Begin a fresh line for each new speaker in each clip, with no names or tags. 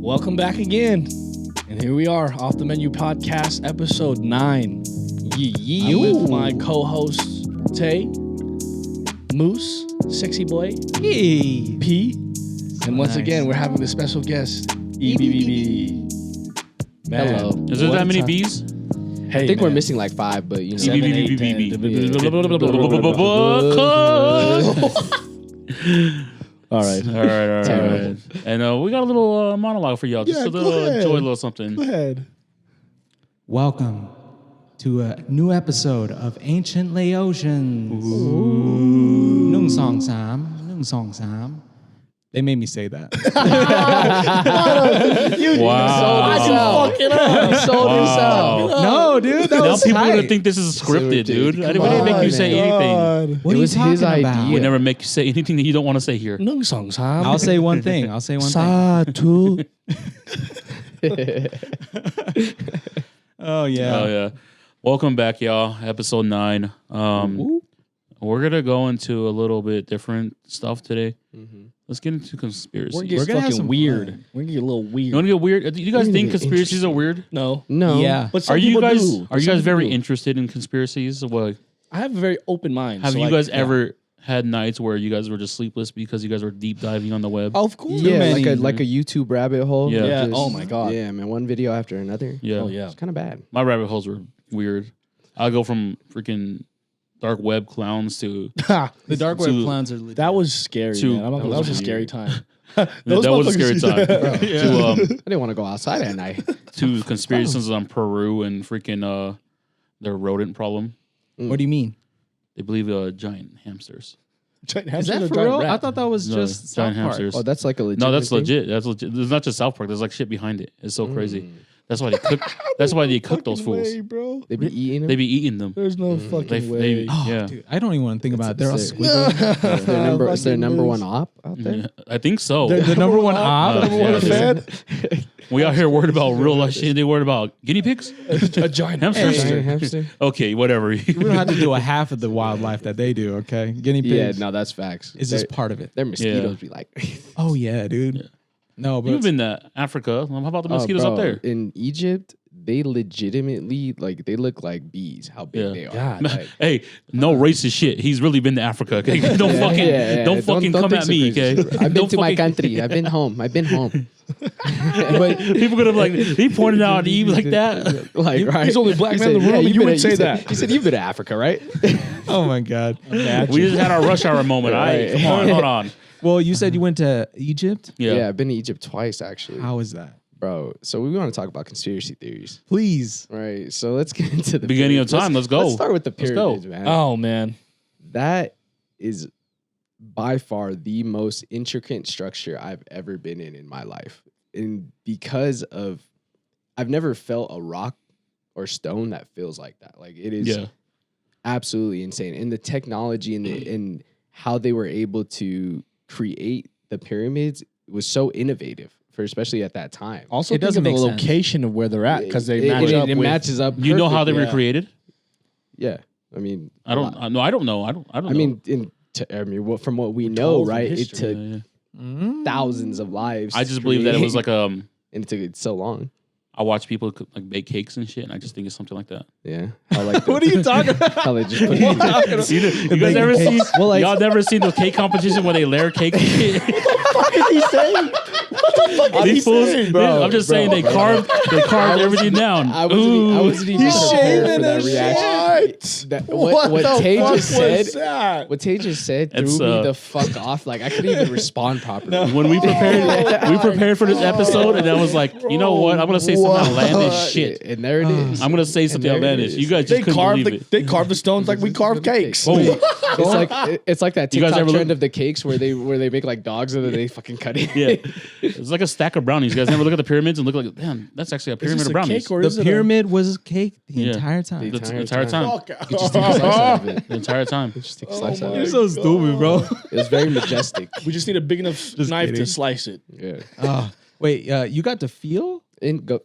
Welcome back again. And here we are, Off the Menu Podcast, episode 9. I'm with my co-hosts, Tay, Moose, Sexy Boy, P, and once again, we're having a special guest, EBBB. Man,
Hello.
Is there that many B's?
Hey,
I think we're
man.
missing like 5, but you know.
7, 8, 10. All right.
All right. And we got a little monologue for y'all. Just
Yeah,
a little,
go ahead.
enjoy a little something.
Go ahead.
Welcome to a new episode of Ancient Laotians. Nung song sam. They made me say that.
Wow.
He sold himself.
No, dude, that
Now
was
people are going
tight.
to think this is scripted, dude. I
Come
didn't make
on,
you say anything.
What
It
are
was
you
his
talking about?
idea.
We never make you say anything that you don't want to say here.
Nung song sam.
I'll say one thing.
Satu.
Oh, yeah.
Oh, yeah. Welcome back, y'all. Episode 9. We're going to go into a little bit different stuff today. Let's get into conspiracies.
We're
You
getting
gonna have
fucking
some
weird.
fun.
We're gonna get a little weird.
want to get weird? Do you guys
We're gonna
think
get
conspiracies are weird?
No.
No.
Yeah.
But some
Are you
people
guys
do. Some people
very
do.
interested in conspiracies? What
I have a very open mind.
have
so
you
like,
guys
yeah.
ever had nights where you guys were just sleepless because you guys were deep diving on the web?
Of course.
Yeah,
many.
like a YouTube rabbit hole.
Yeah.
Yeah.
Just-
Oh my God.
Yeah, man. One video after another.
Yeah.
Oh yeah.
It's kind of bad.
My rabbit holes were weird. I go from freaking dark web clowns to
The dark web
To-
clowns are legit.
That was scary,
To-
man. That was a scary time.
that was a scary time.
I didn't want to go outside at night.
To conspiracies on Peru and freaking their rodent problem.
What do you mean?
They believe giant hamsters.
Is that for real? I thought that was
No,
just
giant
South Park.
hamsters.
Oh, that's like a legit.
No, that's legit. That's legit. There's not just South Park. There's like shit behind it. It's so crazy. That's why they cook. That's why they cook those fools.
Way, bro.
They be eating them.
They be eating them.
There's no fucking way.
Oh,
Yeah.
dude, I don't even want to think about it. They're all
It's-
squiggly.
Is their number one op out there?
Yeah, I think so.
The number one op.
Number one
Yeah.
fan.
We out here worried about real life shit. They worried about guinea pigs,
A giant
hamsters.
Giant hamster.
Okay, whatever.
We don't have to do a half of the wildlife that they do, okay? Guinea
Yeah,
pigs
no, that's facts.
is just part of it.
Their mosquitoes be like.
Oh, yeah, dude. No, but
You've been to Africa. How about the mosquitoes
Oh,
up
bro,
there?
in Egypt? They legitimately they look like bees. How big
Yeah.
they are.
God.
Like,
Hey, no racist shit. He's really been to Africa. Okay, don't fucking,
yeah.
don't fucking
Don't
come
think
at
so
me.
crazy.
Okay,
I've been
Don't
to my
fucking-
country. I've been home.
But people gonna be like, he pointed out Eve like that.
Like, right?
He's the only black
You
man in the
said,
room, and you
been
would
to-
say
said-
that.
You said you've been to Africa, right?
oh my God.
We just had our rush hour moment.
Right.
Come on, hold on.
Well, you said you went to Egypt.
Yeah.
I've been to Egypt twice actually,
How is that?
bro. So we want to talk about conspiracy theories,
Please.
right? So let's get into the
Beginning of
pyramids.
time. Let's go.
Let's start with the
Let's go.
pyramids, man.
Oh man.
That is by far the most intricate structure I've ever been in my life. And because of, I've never felt a rock or stone that feels like that. Like it is
Yeah.
absolutely insane. And the technology and how they were able to create the pyramids was so innovative for especially at that time.
Also,
It doesn't
think of the
make sense.
location of where they're at because they
It-
match
it,
up.
It
with,
matches up.
You know how they
perfect,
were
yeah.
created?
Yeah. I mean,
I don't. No, I don't know. I don't
I
know.
mean, from what we know,
told from
right? It
history.
took
Yeah.
thousands of lives.
I
to
just believe that it was
create,
like
and it took so long.
I watch people like bake cakes and shit, and I just think it's something like that.
Yeah. How, like,
What are you talking about?
How they just put it in.
See you guys
baking
ever seen?
cakes.
Well, like-
y'all never seen the cake competition where they layer cake and shit?
What is he saying? What the fuck is he
These fools,
saying?
bro?
I'm just saying they carved everything down.
I wasn't even
He's
prepared
shaving
for that
his
reaction.
shit.
What Tay just said.
that?
What Tay just said threw
It's,
me the fuck off. Like I couldn't even respond properly.
When we prepared for this episode, and I was like, you know what? I'm gonna say some outlandish shit.
And there it is.
I'm gonna say something
And there it
outlandish.
is.
You guys
They
just couldn't
carved
believe it.
they carved the stones like we carve cakes.
Boom.
It's like that
You guys
TikTok
ever
trend
look-
of the cakes where they make like dogs and then they fucking cut it.
Yeah, it's like a stack of brownies. You guys never look at the pyramids and look like, damn, that's actually a
Is
pyramid
this
of
a
brownies.
cake or is
The
it
pyramid was cake the
Yeah.
entire time.
The
The entire time.
You just take a slice out of it.
The entire time.
Just take a slice out of
my
it.
so stupid, bro.
It was very majestic.
We just need a big enough knife
kidding.
to slice it.
Yeah.
Wait, you got to feel?
And go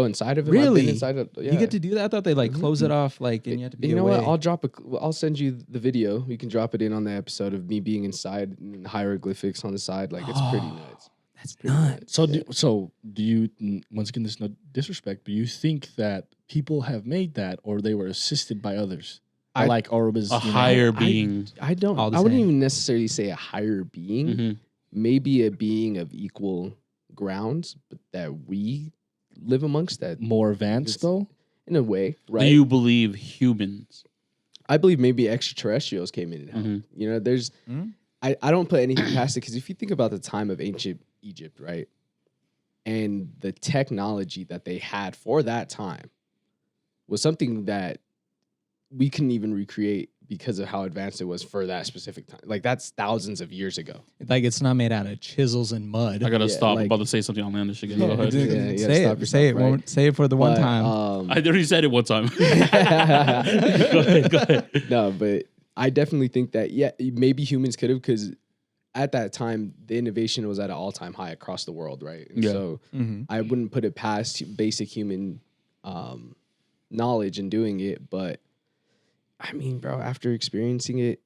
inside of it. I've
Really?
been inside of, yeah.
You get to do that? I thought they like close it off, like, and you have to be
You know
away.
what? I'll send you the video. You can drop it in on the episode of me being inside and hieroglyphics on the side. Like it's pretty nuts.
That's
Pretty
not.
much.
So do you, once again, this is no disrespect, do you think that people have made that or they were assisted by others? Or was
A higher being.
I don't.
All the
I wouldn't
same.
even necessarily say a higher being.
Mhm.
Maybe a being of equal grounds, but that we live amongst that
more advanced
It's-
though?
in a way, right?
Do you believe humans?
I believe maybe extraterrestrials came in and helped.
Mhm.
You know, there's.
Mhm.
I don't put anything past it because if you think about the time of ancient Egypt, right, and the technology that they had for that time was something that we couldn't even recreate because of how advanced it was for that specific time. Like that's thousands of years ago.
Like it's not made out of chisels and mud.
I gotta
Yeah,
stop. I'm
like-
about to say something outlandish again.
Yeah,
Go ahead.
dude,
Yeah, you gotta
say
stop
it. Say it.
yourself, right?
Say it for the one
But,
time.
I already said it one time. Go ahead. Go ahead.
No, but I definitely think that maybe humans could have because at that time the innovation was at an all-time high across the world, right? And
Yeah.
So
Mhm.
I wouldn't put it past basic human knowledge in doing it, but I mean, bro, after experiencing it,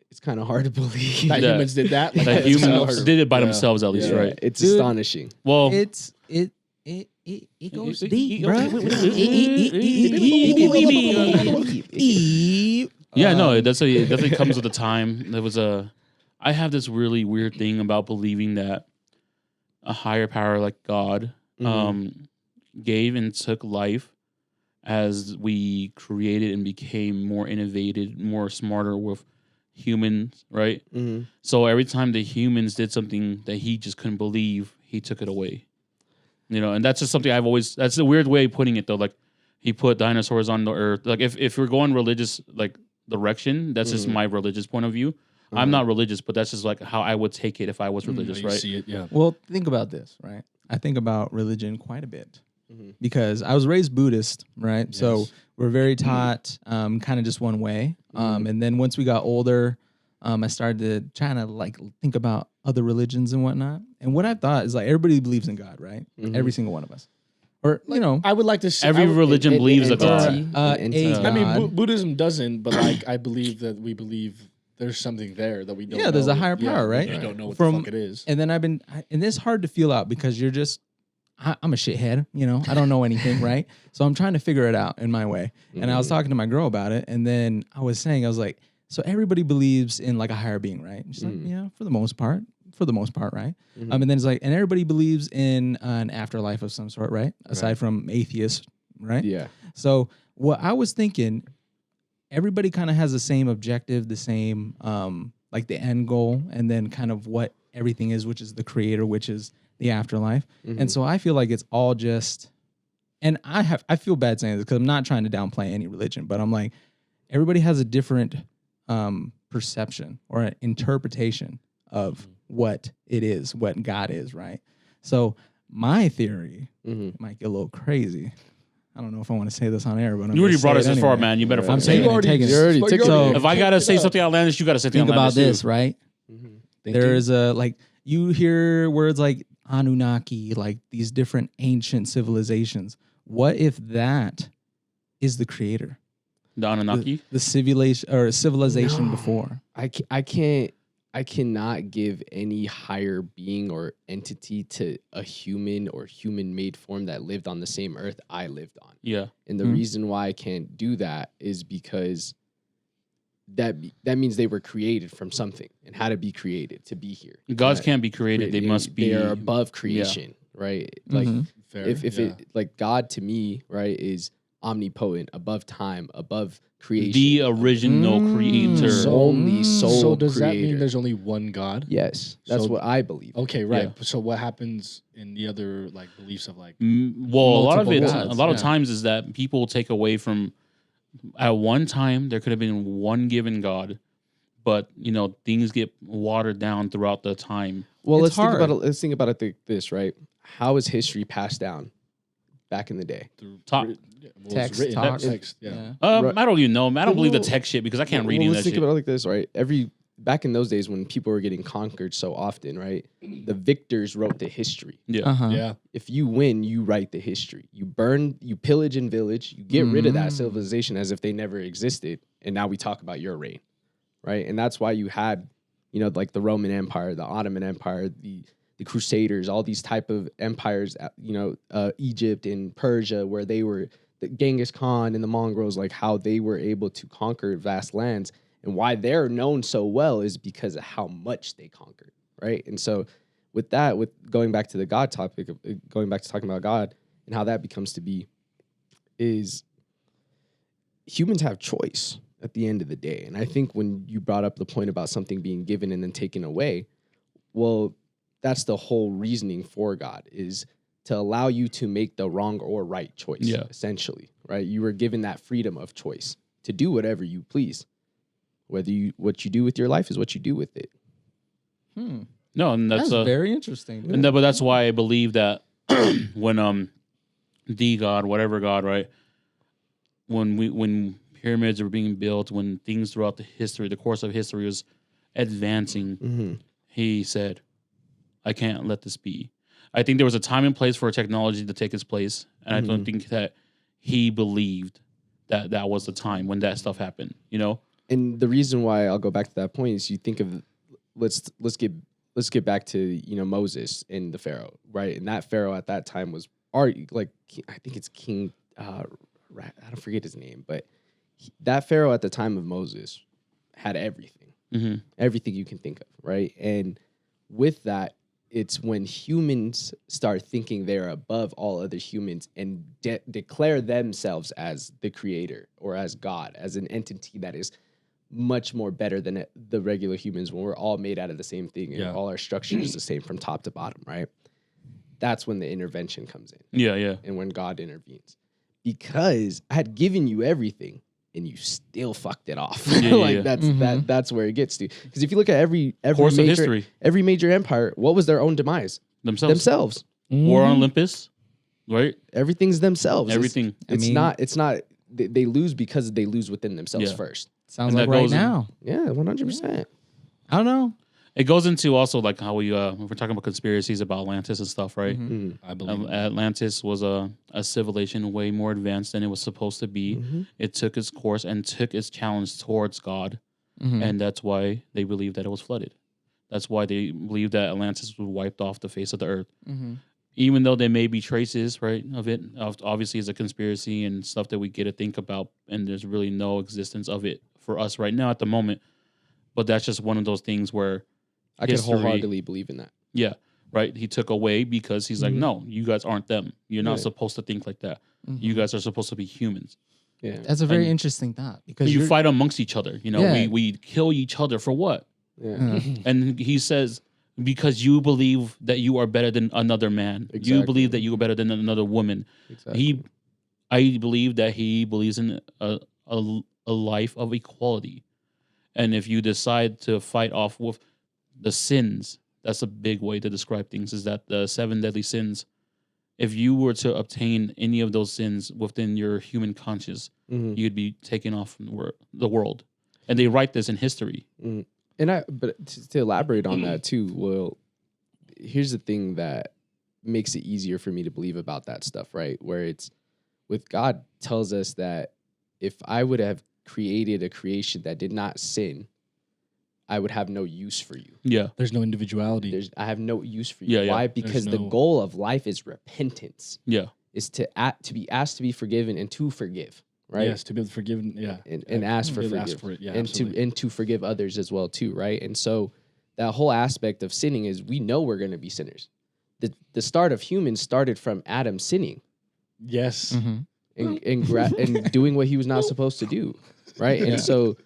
it's kind of hard to believe.
That
Yeah.
humans did that?
That
it's kinda
humans
hard.
did it by
Yeah.
themselves, at least,
Yeah,
right?
It's
Dude.
astonishing.
Well,
It goes deep, bro.
yeah, no, it definitely comes with a time. I have this really weird thing about believing that a higher power like God gave and took life as we created and became more innovative, more smarter with humans, right?
Mhm.
So every time the humans did something that he just couldn't believe, he took it away. You know, and that's just something that's a weird way of putting it though. Like he put dinosaurs on the earth. Like if we're going religious like direction, that's just my religious point of view. I'm not religious, but that's just like how I would take it if I was religious,
You
right?
see it, yeah.
Well, think about this, right? I think about religion quite a bit
Mhm.
because I was raised Buddhist, right? So
Yes.
we're very taught kind of just one way. And then once we got older, I started to try to like think about other religions and whatnot. And what I thought is like everybody believes in God, right? Every single one of us. Or, you know,
I would like to see
Every religion believes a God.
Entity,
Uh,
an entity.
a
I mean,
God.
Buddhism doesn't, but like I believe that we believe there's something there that we don't.
Yeah, there's
know.
a higher power,
we
right?
just don't know what
From-
the fuck it is.
and then and it's hard to feel out because you're just, I'm a shithead, you know, I don't know anything, right? So I'm trying to figure it out in my way. And I was talking to my girl about it. And then I was like, so everybody believes in like a higher being, right? And she's like, yeah, for the most part, right? And then it's like, and everybody believes in an afterlife of some sort, right? Aside from atheists, right?
Yeah.
So what I was thinking, everybody kind of has the same objective, the same like the end goal, and then kind of what everything is, which is the creator, which is the afterlife. And so I feel like it's all just, and I feel bad saying this because I'm not trying to downplay any religion, but I'm like, everybody has a different perception or an interpretation of what it is, what God is, right? So my theory might get a little crazy. I don't know if I want to say this on air, but I'm
You already
gonna
brought
say
us
it
this far,
anyway.
man. You better
I'm
fucking say
saying
it.
You already took it.
So
If I gotta say something outlandish, you gotta say something
think about
outlandish.
this, right? There's a like you hear words like Anunnaki, like these different ancient civilizations. What if that is the creator,
The Anunnaki.
the civilization before?
I cannot give any higher being or entity to a human or human-made form that lived on the same earth I lived on.
Yeah.
And the reason why I can't do that is because that means they were created from something and had to be created to be here.
Gods can't be created. They must be.
They are above creation, right? Like
Fair,
if
yeah.
it like God to me, right, is omnipotent, above time, above creation,
the original creator.
only sole
So does that
creator.
mean there's only one God?
Yes, that's
So-
what I believe.
Okay, right.
Yeah.
So what happens in the other like beliefs of like
Well, a lot of
multiple
it,
gods,
a lot of
yeah.
times is that people take away from. At one time, there could have been one given God, but you know things get watered down throughout the time.
Well,
It's
let's think
hard.
about it. Let's think about it like this, right? How is history passed down back in the day?
through
Talk.
Text,
written
talk.
text. Yeah.
Right.
I don't even know. I don't believe the
Well,
tech shit because I can't read
Well,
any of
let's
that
think
shit.
about it like this, right? Back in those days when people were getting conquered so often, right? The victors wrote the history.
Yeah.
Yeah.
If you win, you write the history. You burn, you pillage and village, you get rid of that civilization as if they never existed, and now we talk about your reign, right? And that's why you had, you know, like the Roman Empire, the Ottoman Empire, the the Crusaders, all these type of empires, Egypt and Persia, where they were the Genghis Khan and the Mongols, like how they were able to conquer vast lands, and why they're known so well is because of how much they conquered, right? And so with that, with going back to the God topic, going back to talking about God and how that becomes to be, is humans have choice at the end of the day. And I think when you brought up the point about something being given and then taken away, well, that's the whole reasoning for God, is to allow you to make the wrong or right choice, essentially, right? You were given that freedom of choice to do whatever you please. What you do with your life is what you do with it.
No, and that's
very interesting. Dude.
But that's why I believe that when the God, whatever God, right? When pyramids were being built, when things throughout the course of history was advancing, he said, I can't let this be. I think there was a time and place for technology to take its place, and I don't think that he believed that that was the time when that stuff happened,
And the reason why I'll go back to that point is you think of let's get back to Moses and the Pharaoh, right? And that Pharaoh at that time was I think it's King I don't forget his name, but that Pharaoh at the time of Moses had everything, everything you can think of, right? And with that, it's when humans start thinking they're above all other humans and declare themselves as the creator or as God, as an entity that is much more better than the regular humans, when we're all made out of the same thing and all our structure is the same from top to bottom, right? That's when the intervention comes in.
Yeah.
And when God intervenes. Because I had given you everything and you still fucked it off. That's where it gets to. Because if you look at every major empire, what was their own demise? Themselves.
War on Olympus, right?
Everything's themselves.
Everything.
It's not. They lose because they lose within themselves first.
Sounds like right now.
Yeah, 100%.
I don't know.
It goes into also like how we're talking about conspiracies about Atlantis and stuff, right?
I believe
Atlantis was a civilization way more advanced than it was supposed to be. It took its course and took its challenge towards God, and that's why they believe that it was flooded. That's why they believe that Atlantis was wiped off the face of the earth. Even though there may be traces, right, of it, obviously it's a conspiracy and stuff that we get to think about, and there's really no existence of it for us right now at the moment. But that's just one of those things where
I can wholeheartedly believe in that.
Yeah, right. He took away because he's like, no, you guys aren't them. You're not supposed to think like that. You guys are supposed to be humans.
Yeah,
that's a very interesting thought, because
you fight amongst each other. We kill each other for what?
Yeah.
And he says, because you believe that you are better than another man. Exactly. You believe that you are better than another woman. Exactly. I believe that he believes in a life of equality. And if you decide to fight off with the sins, that's a big way to describe things, is that the 7 deadly sins, if you were to obtain any of those sins within your human conscience, you'd be taken off from the world. And they write this in history.
But to elaborate on that too, well, here's the thing that makes it easier for me to believe about that stuff, right? Where it's with God tells us that if I would have created a creation that did not sin, I would have no use for you.
Yeah.
There's no individuality.
I have no use for you.
Yeah,
Why? Because the goal of life is repentance.
Yeah.
Is to be asked to be forgiven and to forgive. Right.
Yes, to be able to forgive. Yeah.
And ask for forgiveness.
Ask for it. Yeah,
and to forgive others as well too. Right. And so that whole aspect of sinning is we know we're going to be sinners. The start of humans started from Adam sinning.
Yes.
And doing what he was not supposed to do. Right. And so,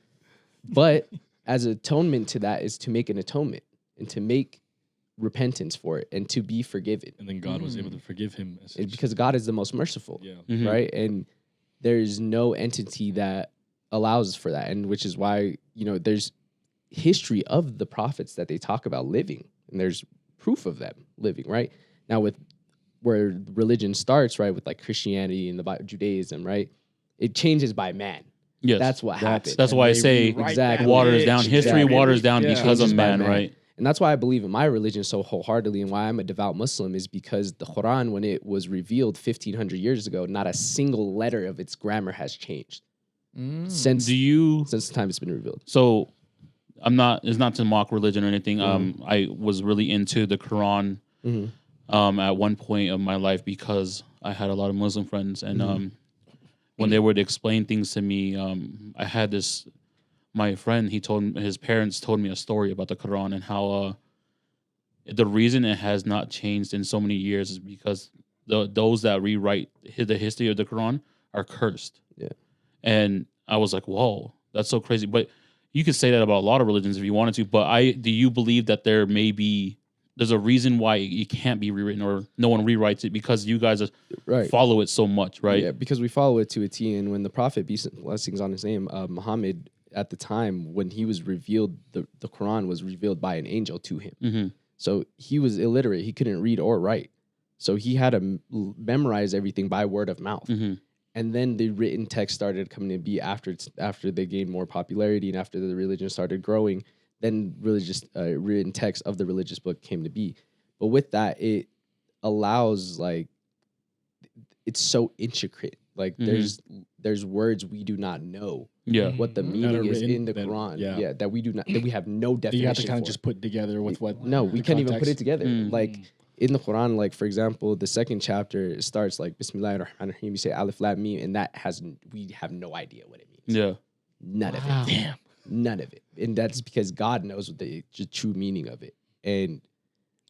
but as atonement to that is to make an atonement and to make repentance for it and to be forgiven.
And then God was able to forgive him.
Because God is the most merciful.
Yeah.
Right. And there's no entity that allows for that. And which is why, there's history of the prophets that they talk about living. And there's proof of them living, right? Now with where religion starts, right, with like Christianity and the Judaism, right? It changes by man.
Yes.
That's what happens.
That's why I say waters down. History waters down because of man, right?
And that's why I believe in my religion so wholeheartedly, and why I'm a devout Muslim is because the Quran, when it was revealed 1,500 years ago, not a single letter of its grammar has changed since the time it's been revealed.
So I'm not. It's not to mock religion or anything. I was really into the Quran. At one point of my life because I had a lot of Muslim friends, and when they would explain things to me, I had this. My friend, his parents told me a story about the Quran and how the reason it has not changed in so many years is because those that rewrite the history of the Quran are cursed.
Yeah,
and I was like, whoa, that's so crazy. But you could say that about a lot of religions if you wanted to. But do you believe that there's a reason why it can't be rewritten or no one rewrites it because you guys follow it so much, right?
Yeah, because we follow it to a T. And when the Prophet, peace and blessings on his name, Muhammad, at the time when he was revealed, the Quran was revealed by an angel to him.
Mm-hmm.
So he was illiterate. He couldn't read or write. So he had to memorize everything by word of mouth.
Mm-hmm.
And then the written text started coming to be after they gained more popularity and after the religion started growing. Then religious written text of the religious book came to be. But with that, it allows, like, it's so intricate. Like there's words we do not know.
Yeah.
What the meaning is in the Quran. That we do not, that we have no definition.
You have to kind of just put together with what.
No, we can't even put it together.
Mm.
Like in the Quran, like for example, the second chapter starts like Bismillahir Rahmanir Rahim. You say Alif Lam Mim, and we have no idea what it means.
Yeah.
None of it. Damn. None of it. And that's because God knows what the true meaning of it. And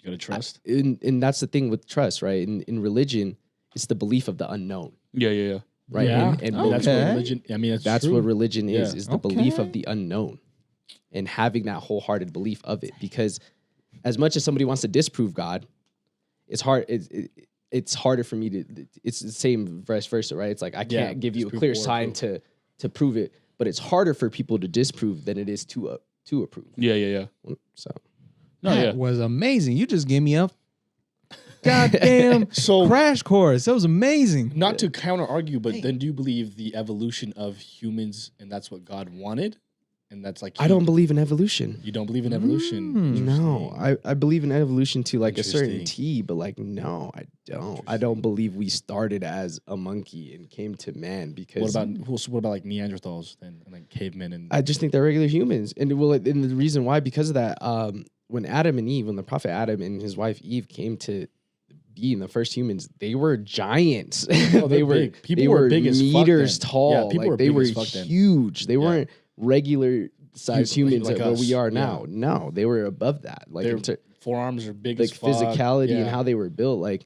you gotta trust.
And that's the thing with trust, right? In religion, it's the belief of the unknown.
Yeah.
Right.
Yeah.
And
that's what religion. I mean,
that's
true.
what religion is.
Yeah.
Is the belief of the unknown, and having that wholehearted belief of it. Because as much as somebody wants to disprove God, it's hard. It's harder for me to. It's the same vice versa, right? It's like I can't give you a clear sign to prove it, but it's harder for people to disprove than it is to approve.
Yeah.
So
That was amazing. You just gave me a goddamn crash course. That was amazing.
Not to counter argue, but then do you believe the evolution of humans and that's what God wanted? And that's like
I don't believe in evolution.
You don't believe in evolution?
No, I believe in evolution to like a certain
Interesting.
T, but like no, I don't. I don't believe we started as a monkey and came to man because
What about like Neanderthals then, and like cavemen and
I just think they're regular humans, and and the reason why because of that, when the Prophet Adam and his wife Eve came to being the first humans, they were giants. They were
big. People
they
were
were
big as fuck
meters
then.
tall.
Yeah, people were
they
big
were
as fuck then.
huge. They weren't regular sized humans
like
like where
us.
we are
Yeah.
now. No, they were above that. Like
their forearms are big
like
as fuck.
physicality and how they were built, like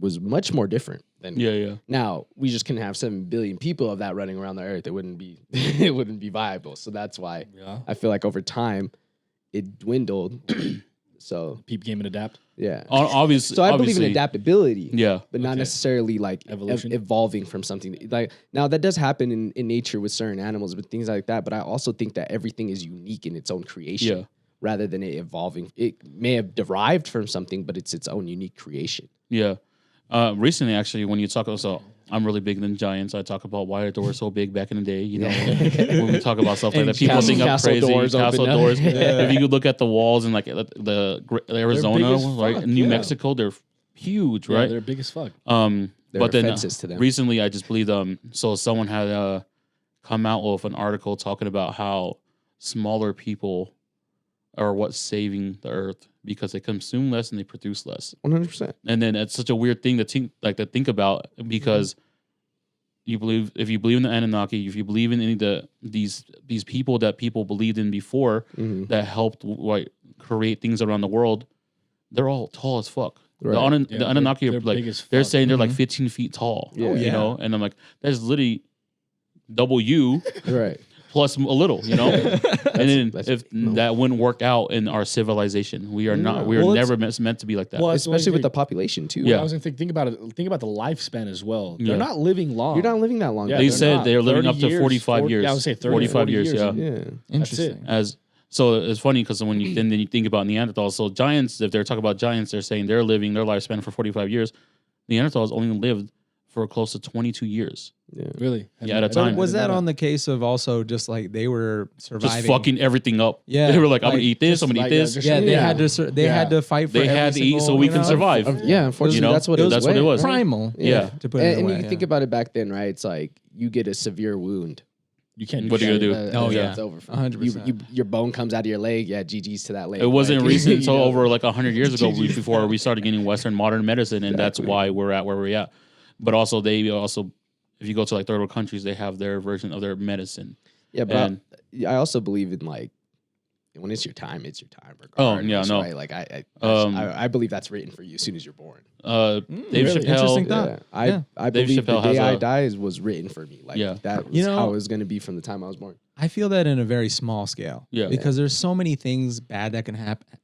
was much more different than
Yeah.
now. We just couldn't have 7 billion people of that running around the earth. It wouldn't be it wouldn't be viable. So that's why I feel like over time it dwindled. So
peep game and adapt.
yeah.
Obviously.
So I believe in adaptability.
Yeah.
But not necessarily like
Evolution?
evolving from something. Like now that does happen in nature with certain animals, but things like that. But I also think that everything is unique in its own creation.
Yeah.
Rather than it evolving. It may have derived from something, but it's its own unique creation.
Yeah. Recently, actually, when you talk, so I'm really big in Giants. I talk about why the door was so big back in the day. You know, when we talk about stuff like that, people think I'm
castle
crazy.
doors
Castle
open
doors.
now.
If you could look at the walls in like the Arizona,
as
right,
fuck,
New
yeah.
Mexico, they're huge,
Yeah,
right?
they're big as fuck.
There are
But then
fences to them.
recently, I just believed so someone had come out with an article talking about how smaller people are what's saving the earth because they consume less and they produce less.
100%.
And then it's such a weird thing to think about because if you believe in the Anunnaki, if you believe in any of these people that people believed in before that helped create things around the world, they're all tall as fuck.
Right.
The Anunnaki
they're
are like
big as
they're
fuck.
saying they're like 15 feet tall.
Yeah.
You know, and I'm like, that's literally double you
Right.
plus a little, you know. And then
that's
if
big.
that wouldn't work out in our civilization, we are not. We are
Well,
never meant to be like that.
Well,
Especially with the population too.
Yeah.
I was gonna think about it. Think about the lifespan as well.
Yeah.
They're not living long.
You're not living that long.
Yeah,
they
they're
said
not.
they're living
30
up to
years,
45
40
years.
Yeah, I would say 30,
45
40
years. Yeah.
Yeah.
Interesting.
So it's funny because when you then you think about Neanderthals, so giants, if they're talking about giants, they're saying they're living their lifespan for 45 years. Neanderthals only lived for close to 22 years.
Yeah.
Really?
Yeah, at a time.
But was that on the case of also just like they were surviving?
Just fucking everything up.
Yeah,
They were like, I'm
like,
going to eat this, I'm going to eat this.
just-
Yeah, they
Yeah.
had to. They had to fight for.
They
every
had to eat so
single,
we
you
can
know?
survive.
Yeah, unfortunately,
You know?
that's what it was.
That's what it was.
Primal.
Yeah.
To put it
And
away,
you think about it back then, right? It's like you get a severe wound,
You can't.
What are you
shit.
gonna do?
Oh, yeah.
It's over. For
100%.
you. Your bone comes out of your leg. Yeah, GG's to that leg.
It wasn't
Like,
recent
you
until
know.
over like 100 years ago before we started getting Western modern medicine, and that's
Exactly.
why we're at where we're at. But also, if you go to like third world countries, they have their version of their medicine.
Yeah, but
And
I also believe in like when it's your time, it's your time.
Oh,
Regardless,
yeah, no.
right? Like
Um,
I believe that's written for you as soon as you're born.
Dave
Really?
Interesting
Chappelle,
thought.
Yeah,
Yeah.
I
Dave
believe the
Chappelle has
day I
a-
die was written for me. Like
Yeah.
that was
You know-
how it was going to be from the time I was born.
I feel that in a very small scale.
Yeah.
Because there's so many things bad that can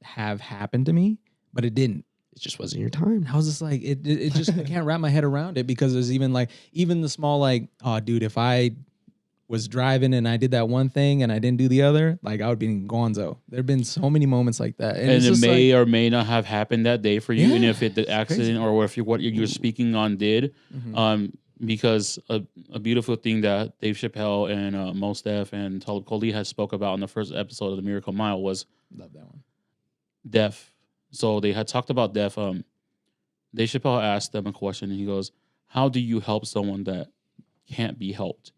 have happened to me, but it didn't.
It just wasn't your time.
I was just like, it just I can't wrap my head around it because there's even the small like, oh dude, if I was driving and I did that one thing and I didn't do the other, like I would be in gonzo. There've been so many moments like that.
and
it's
it
just
may or may not have happened that day for you, and
Yeah,
if the
it's
accident or if what you're speaking on did,
Mhm.
Because a beautiful thing that Dave Chappelle and Mos Def and Talib Kweli had spoke about in the first episode of the Miracle Mile was
Love that one.
death. So they had talked about death. Dave Chappelle asked them a question, and he goes, "How do you help someone that can't be helped?"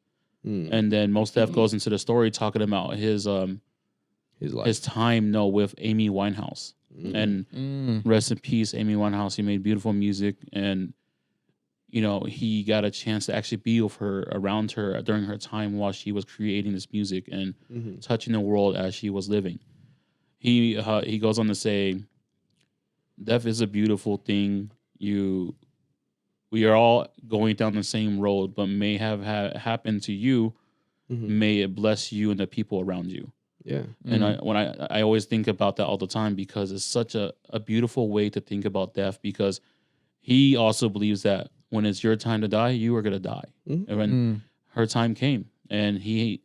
Mm,
And then Mos Def goes into the story talking about his
life.
his time with Amy Winehouse.
Mm.
And rest in peace, Amy Winehouse. He made beautiful music, and he got a chance to actually be with her, around her during her time while she was creating this music and
Mhm.
touching the world as she was living. He goes on to say, "Death is a beautiful thing. We are all going down the same road, but may have happened to you.
Mhm.
May it bless you and the people around you."
Yeah.
And I always think about that all the time because it's such a beautiful way to think about death, because he also believes that when it's your time to die, you are going to die.
Mhm.
And when her time came, and it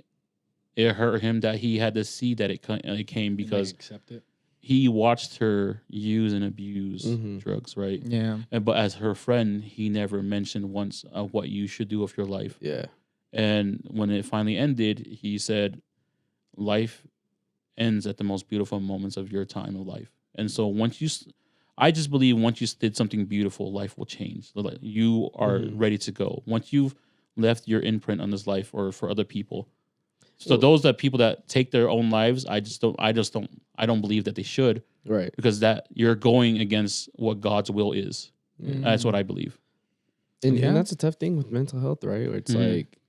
hurt him that he had to see that it came, because
accept it.
he watched her use and abuse
Mhm.
drugs, right?
Yeah.
But as her friend, he never mentioned once of what you should do with your life.
Yeah.
And when it finally ended, he said, "Life ends at the most beautiful moments of your time of life." And so I just believe once you did something beautiful, life will change. Like, you are ready to go. Once you've left your imprint on this life or for other people. So those are people that take their own lives, I don't believe that they should,
Right.
because that you're going against what God's will is.
Yeah.
That's what I believe.
And,
Yeah.
and that's a tough thing with mental health, right? Where it's
Mhm.
like,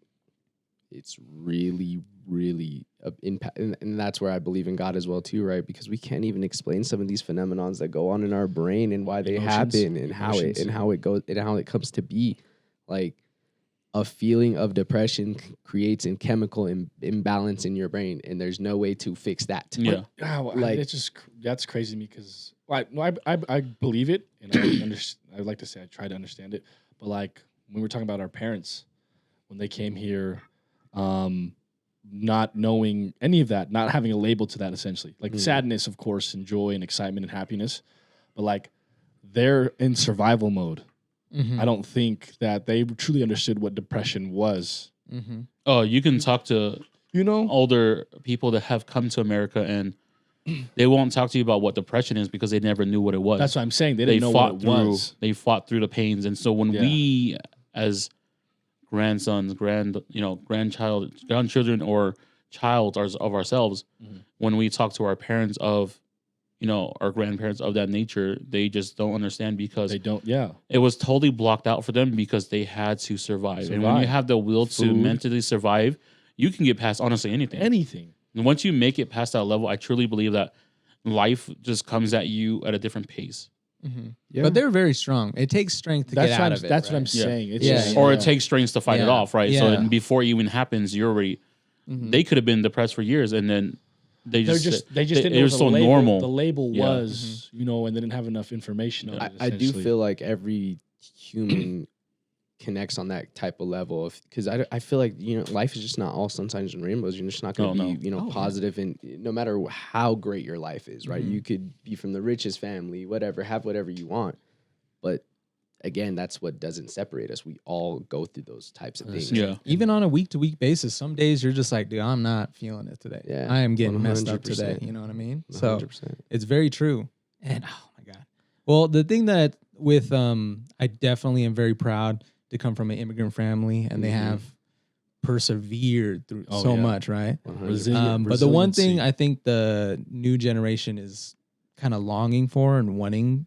it's really, really impact, and that's where I believe in God as well too, right? Because we can't even explain some of these phenomenons that go on in our brain and why they
Emotions.
happen and how it goes and how it comes to be. Like, a feeling of depression creates a chemical imbalance in your brain, and there's no way to fix that.
Yeah.
Like it's just that's crazy to me because I believe it and I like to say I try to understand it, but like when we're talking about our parents when they came here, not knowing any of that, not having a label to that, essentially like sadness, of course, and joy and excitement and happiness, but like they're in survival mode.
Mhm.
I don't think that they truly understood what depression was.
Mhm.
Oh, you can talk to
You
older people that have come to America, and they won't talk to you about what depression is because they never knew what it was.
That's what I'm saying. They
They
didn't know
fought
what it
through.
was.
They fought through the pains, and so when
Yeah.
we, as grandsons, grandchildren, or child of ourselves,
Mhm.
when we talk to our parents of, our grandparents of that nature, they just don't understand because
They don't. Yeah.
it was totally blocked out for them because they had to survive. And when you
Survive.
have the will to
Food.
mentally survive, you can get past honestly anything.
Anything.
And once you make it past that level, I truly believe that life just comes at you at a different pace.
Mhm.
Yeah.
But they're very strong. It takes strength to
That's
get
what
out
I'm.
of it.
That's what
right?
I'm saying. It's
Yeah,
just,
yeah.
Or it takes strength to fight it
Yeah.
off, right? So
Yeah.
before it even happens, you're already.
Mhm.
They could have been depressed for years, and then they
they
just
just didn't
it
know
was
what
so
the label,
normal.
The label
Yeah.
was, and they didn't have enough information on it.
I do
essentially.
feel like every human connects on that type of level because I feel like life is just not all sunshine and rainbows. You're just not going to
Oh,
be
no.
positive, and no matter how great your life is, right?
Mhm.
You could be from the richest family, whatever, have whatever you want, but again, that's what doesn't separate us. We all go through those types of things.
Yeah.
Even on a week to week basis, some days you're just like, dude, I'm not feeling it today.
Yeah,
I am getting messed up
100%.
today. You know what I mean? So
100%.
it's very true. And oh my God. Well, the thing that with I definitely am very proud to come from an immigrant family, and they
Mhm.
have persevered through
Oh,
so
yeah.
much, right? But the one thing I think the new generation is kind of longing for and wanting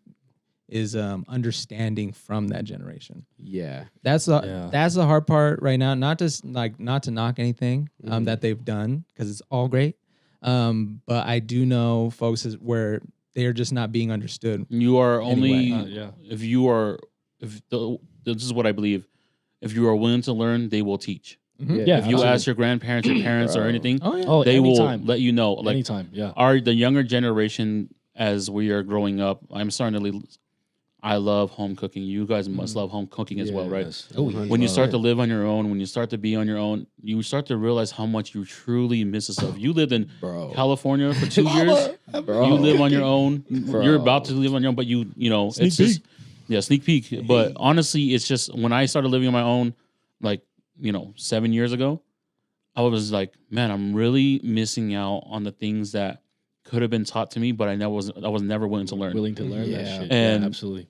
is understanding from that generation.
Yeah.
That's the hard part right now. Not to knock anything that they've done, because it's all great. But I do know folks where they're just not being understood.
You are only
Anyway.
this is what I believe. If you are willing to learn, they will teach.
Mhm.
Yeah,
If you ask your grandparents, your parents, or
Bro.
anything,
Oh yeah.
Oh,
they
anytime.
will let you know. Like
Anytime, yeah.
the younger generation, as we are growing up, I'm starting to. I love home cooking. You guys must love home cooking as well, right?
Yes.
Oh,
When you start to live on your own, when you start to be on your own, you start to realize how much you truly miss the stuff. You lived in
Bro.
California for 2 years.
Bro.
You live on your own.
Bro.
You're about to live on your own, but you know,
Sneak
it's just sneak peek. But honestly, it's just when I started living on my own, like 7 years ago, I was like, man, I'm really missing out on the things that could have been taught to me, but I was never willing to learn.
Willing to learn that
Yeah.
shit.
And-
yeah, absolutely.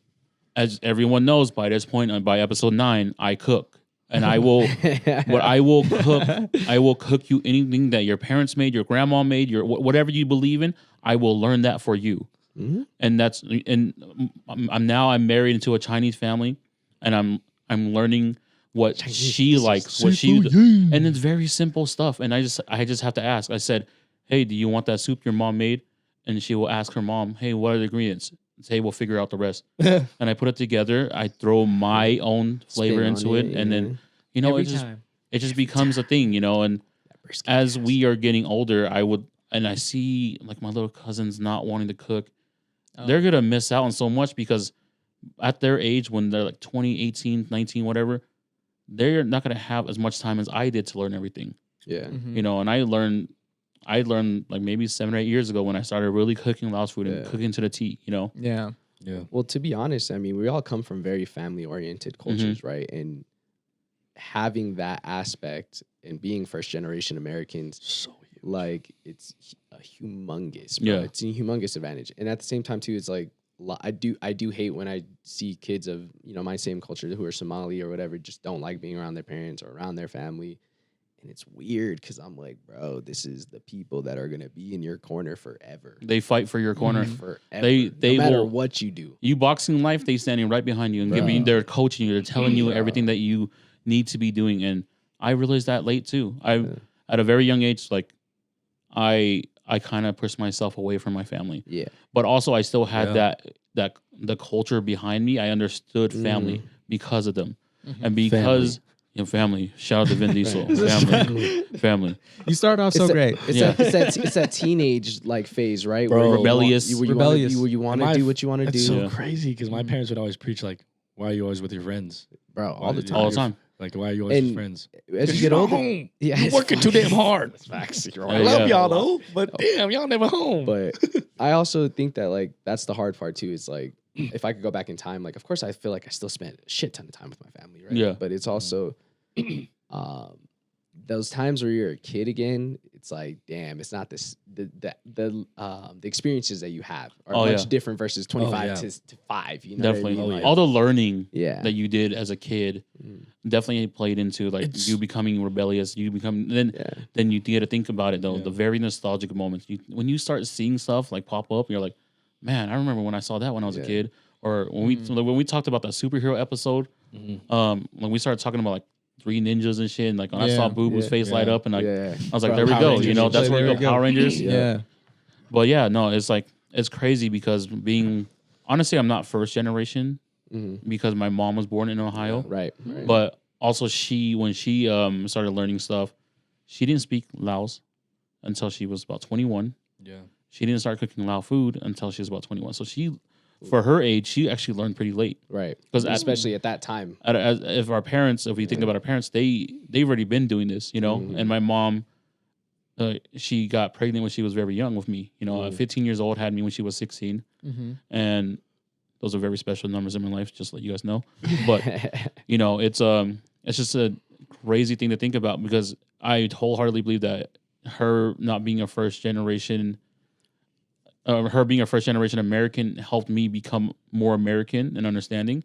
As everyone knows, by this point, by episode 9, I cook, and I will. But I will cook. I will cook you anything that your parents made, your grandma made, your whatever you believe in. I will learn that for you.
Mhm.
And I'm married into a Chinese family, and I'm learning what
Chinese
she
dishes.
likes, what she, and it's very simple stuff. And I just have to ask. I said, hey, do you want that soup your mom made? And she will ask her mom, hey, what are the ingredients? Say, we'll figure out the rest. And I put it together. I throw my own flavor
Spin
into
on
it, and then
Every
it
time.
just becomes a thing, And as we are getting older, I see like my little cousins not wanting to cook.
Oh.
They're gonna miss out on so much because at their age, when they're like 20, 18, 19, whatever, they're not gonna have as much time as I did to learn everything.
Yeah.
Mhm.
And I learned like maybe 7 or 8 years ago when I started really cooking Laos food and
Yeah.
cooking to the T.
Yeah.
Yeah.
Well, to be honest, I mean, we all come from very family-oriented cultures, right? And having that aspect and being first-generation Americans,
So huge.
like, it's a humongous, bro.
Yeah.
It's a humongous advantage. And at the same time, too, it's like, I do hate when I see kids of, my same culture who are Somali or whatever, just don't like being around their parents or around their family. And it's weird because I'm like, bro, this is the people that are going to be in your corner forever.
They fight for your corner.
Forever.
They
no matter
will-
what you do.
You boxing life, they standing right behind you and
Bro.
they're coaching you, they're telling you
Bro.
everything that you need to be doing. And I realized that late too. At a very young age, like I kind of pushed myself away from my family.
Yeah.
But also I still had
Yeah.
that the culture behind me. I understood family because of them. And because family. Shout out to Vin Diesel. Family.
You start off so
It's
great.
It's,
Yeah.
it's that teenage like phase, right?
Bro.
Where you
Rebellious.
want-
Rebellious.
Where you want to
My-
do what you want to
That's
do,
so
Yeah.
crazy because my parents would always preach like, "Why are you always with your friends?
bro. All the
Why-
time.
All the time.
Like, why are you always with
And
friends?
As you get older,
home.
yeah,
You're
it's
working too damn hard.
Facts. You're
Yeah,
I
right.
love
yeah.
y'all though, but damn, y'all never home.
But I also think that like that's the hard part too. Is like if I could go back in time, like of course I feel like I still spent a shit ton of time with my family, right?
Yeah.
But it's also those times where you're a kid again. It's like, damn, it's not this. The experiences that you have are
Oh,
much
yeah.
different versus 25
yeah.
to 5. You know
Definitely.
what I mean? Like,
All the learning
yeah.
that you did as a kid definitely played into like
It's-
you becoming rebellious. You become then you get to think about it though.
Yeah.
The very nostalgic moments. When you start seeing stuff like pop up, you're like, man, I remember when I saw that when I was a
Yeah.
kid. Or when we talked about that superhero episode, when we started talking about like Three Ninjas and shit, and like when I
Yeah.
saw Boo Boo's
Yeah.
face light
Yeah.
up, and like
yeah.
I was like,
Bro,
there we
Power
go.
Rangers
You know,
and
that's
shit.
where we
There
go.
we go.
Power Rangers.
Yeah.
But yeah, no, it's like it's crazy because honestly, I'm not first generation
Mhm.
because my mom was born in Ohio.
Right.
But also when she started learning stuff, she didn't speak Laos until she was about 21.
yeah,
She didn't start cooking Lao food until she was about 21. So for her age, she actually learned pretty late.
Right.
'Cause
Especially at that time.
If we think about our parents, they've already been doing this, And my mom, she got pregnant when she was very young with me. At 15 years old, had me when she was 16, and those are very special numbers in my life, just to let you guys know. But it's just a crazy thing to think about because I wholeheartedly believe that her not being a first generation. Her being a first generation American helped me become more American and understanding.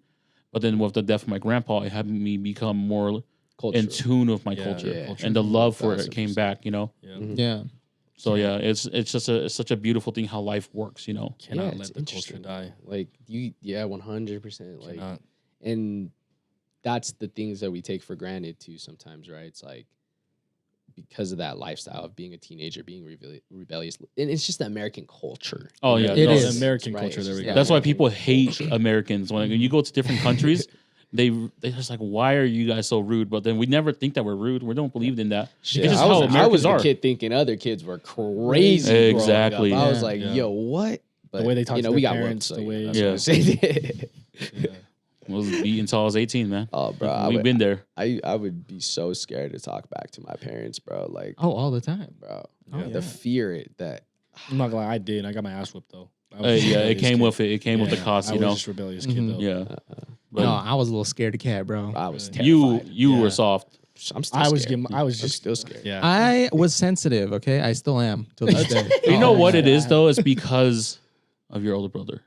But then with the death of my grandpa, it had me become more in tune with my
Yeah,
culture,
yeah.
and the love for it
1000%.
came back.
Yeah.
Yeah.
So yeah, it's just it's such a beautiful thing how life works.
Cannot
it's
let the culture
interesting.
die.
Like 100%. Like,
Cannot.
and that's the things that we take for granted too. Sometimes, right? It's like because of that lifestyle of being a teenager, being rebellious, and it's just the American culture.
Oh yeah,
It
no,
is.
American
Right,
culture.
it's
There we
just
go.
That's why
American
people hate
culture.
Americans when you go to different countries. They just like, why are you guys so rude? But then we never think that we're rude. We don't believe in that.
Shit,
It's just
I
how
was
Americans
the
are.
kid thinking other kids were crazy. growing up.
Exactly.
I was
Yeah.
like,
Yeah.
yo, what? But,
way they talk to
we
their
got
parents,
work,
the
so,
way-
that's what
Yeah.
I'm saying.
Yeah.
I was beat until I was 18, man.
Oh, bro,
We've been there.
I would be so scared to talk back to my parents, bro. Like,
Oh, all the time.
bro,
Oh,
the
yeah.
fear that
I'm not gonna lie, I did. I got my ass whipped though. I was just a
Yeah, it
rebellious
came
kid.
with it. It came with the cost,
I
you
was
know.
just a rebellious
Mhm.
kid though.
Yeah. But
No, I was a little scared of cat, bro.
I was
you
terrified.
you
Yeah.
were soft.
I'm still
I was
scared.
getting. I was
I'm
just
still scared.
Yeah.
I was sensitive. Okay, I still am till this day.
You know
Oh,
what it
yeah.
is though? It's because of your older brother.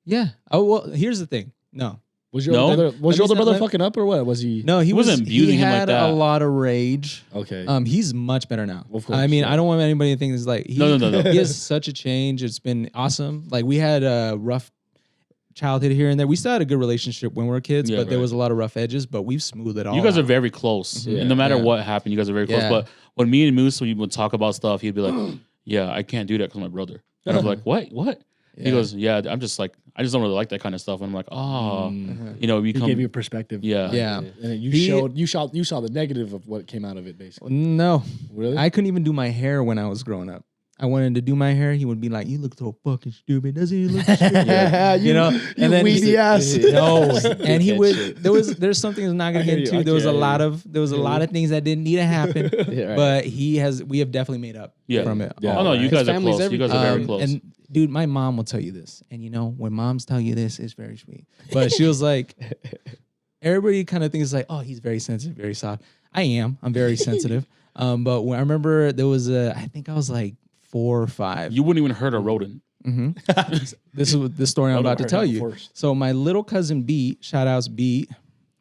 Yeah. Oh well. Here's the thing. No.
Was your
No?
older brother,
Let
was your
me
older
say-
brother
let-
fucking up or what? Was he?
No, he
wasn't abusing
he
him like
had
that.
a lot of rage.
Okay.
He's much better now.
Of course,
I mean,
yeah.
I don't want anybody to think it's like
No.
he has such a change. It's been awesome. Like we had a rough childhood here and there. We still had a good relationship when we were kids,
Yeah,
but there
right.
was a lot of rough edges. But we've smoothed it all.
You guys are
out.
very close.
Yeah.
And no matter
Yeah.
what happened, you guys are very close.
Yeah.
But when me and Moose, we would talk about stuff, he'd be like, yeah, I can't do that because my brother. And I'm like, what? He
Yeah.
goes, yeah, I'm just like, I just don't really like that kind of stuff. And I'm like, oh,
Mm.
you know,
He
become,
gave you a perspective.
yeah.
Yeah.
And then you
He-
saw the negative of what came out of it basically.
No,
Really?
I couldn't even do my hair when I was growing up. I wanted to do my hair. He would be like, "You look so fucking stupid, doesn't he look stupid?"
Yeah,
you know. And then
weedy ass.
No, and he
That
would.
shit.
There's something that's not
I
gonna
hear
get
you.
into.
I
There was a
can't
lot
hear
of a lot of things that didn't need to happen.
Yeah, right.
But we have definitely made up
Yeah.
from it.
Yeah.
Oh, no,
all,
you
right?
guys are
family's
close. You guys are very close.
And dude, my mom will tell you this, and you know when moms tell you this, it's very sweet. But she was like, everybody kind of thinks like, oh, he's very sensitive, very soft. I am. I'm very sensitive. But when I remember there was I think I was like 4 or 5.
You wouldn't even hurt a rodent.
This is the story I'm about to tell you.
First.
So my little cousin B, shout outs B,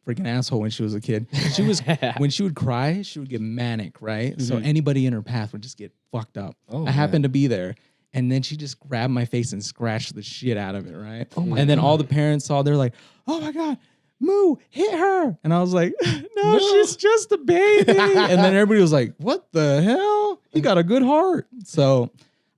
freaking asshole when she was a kid. She was when she would cry, she would get manic, right? So anybody in her path would just get fucked up.
Oh,
I happened to be there. And then she just grabbed my face and scratched the shit out of it, right? And then all the parents saw, they're like, oh my God, Moo, hit her. And I was like, no, she's just a baby. And then everybody was like, what the hell? You got a good heart. So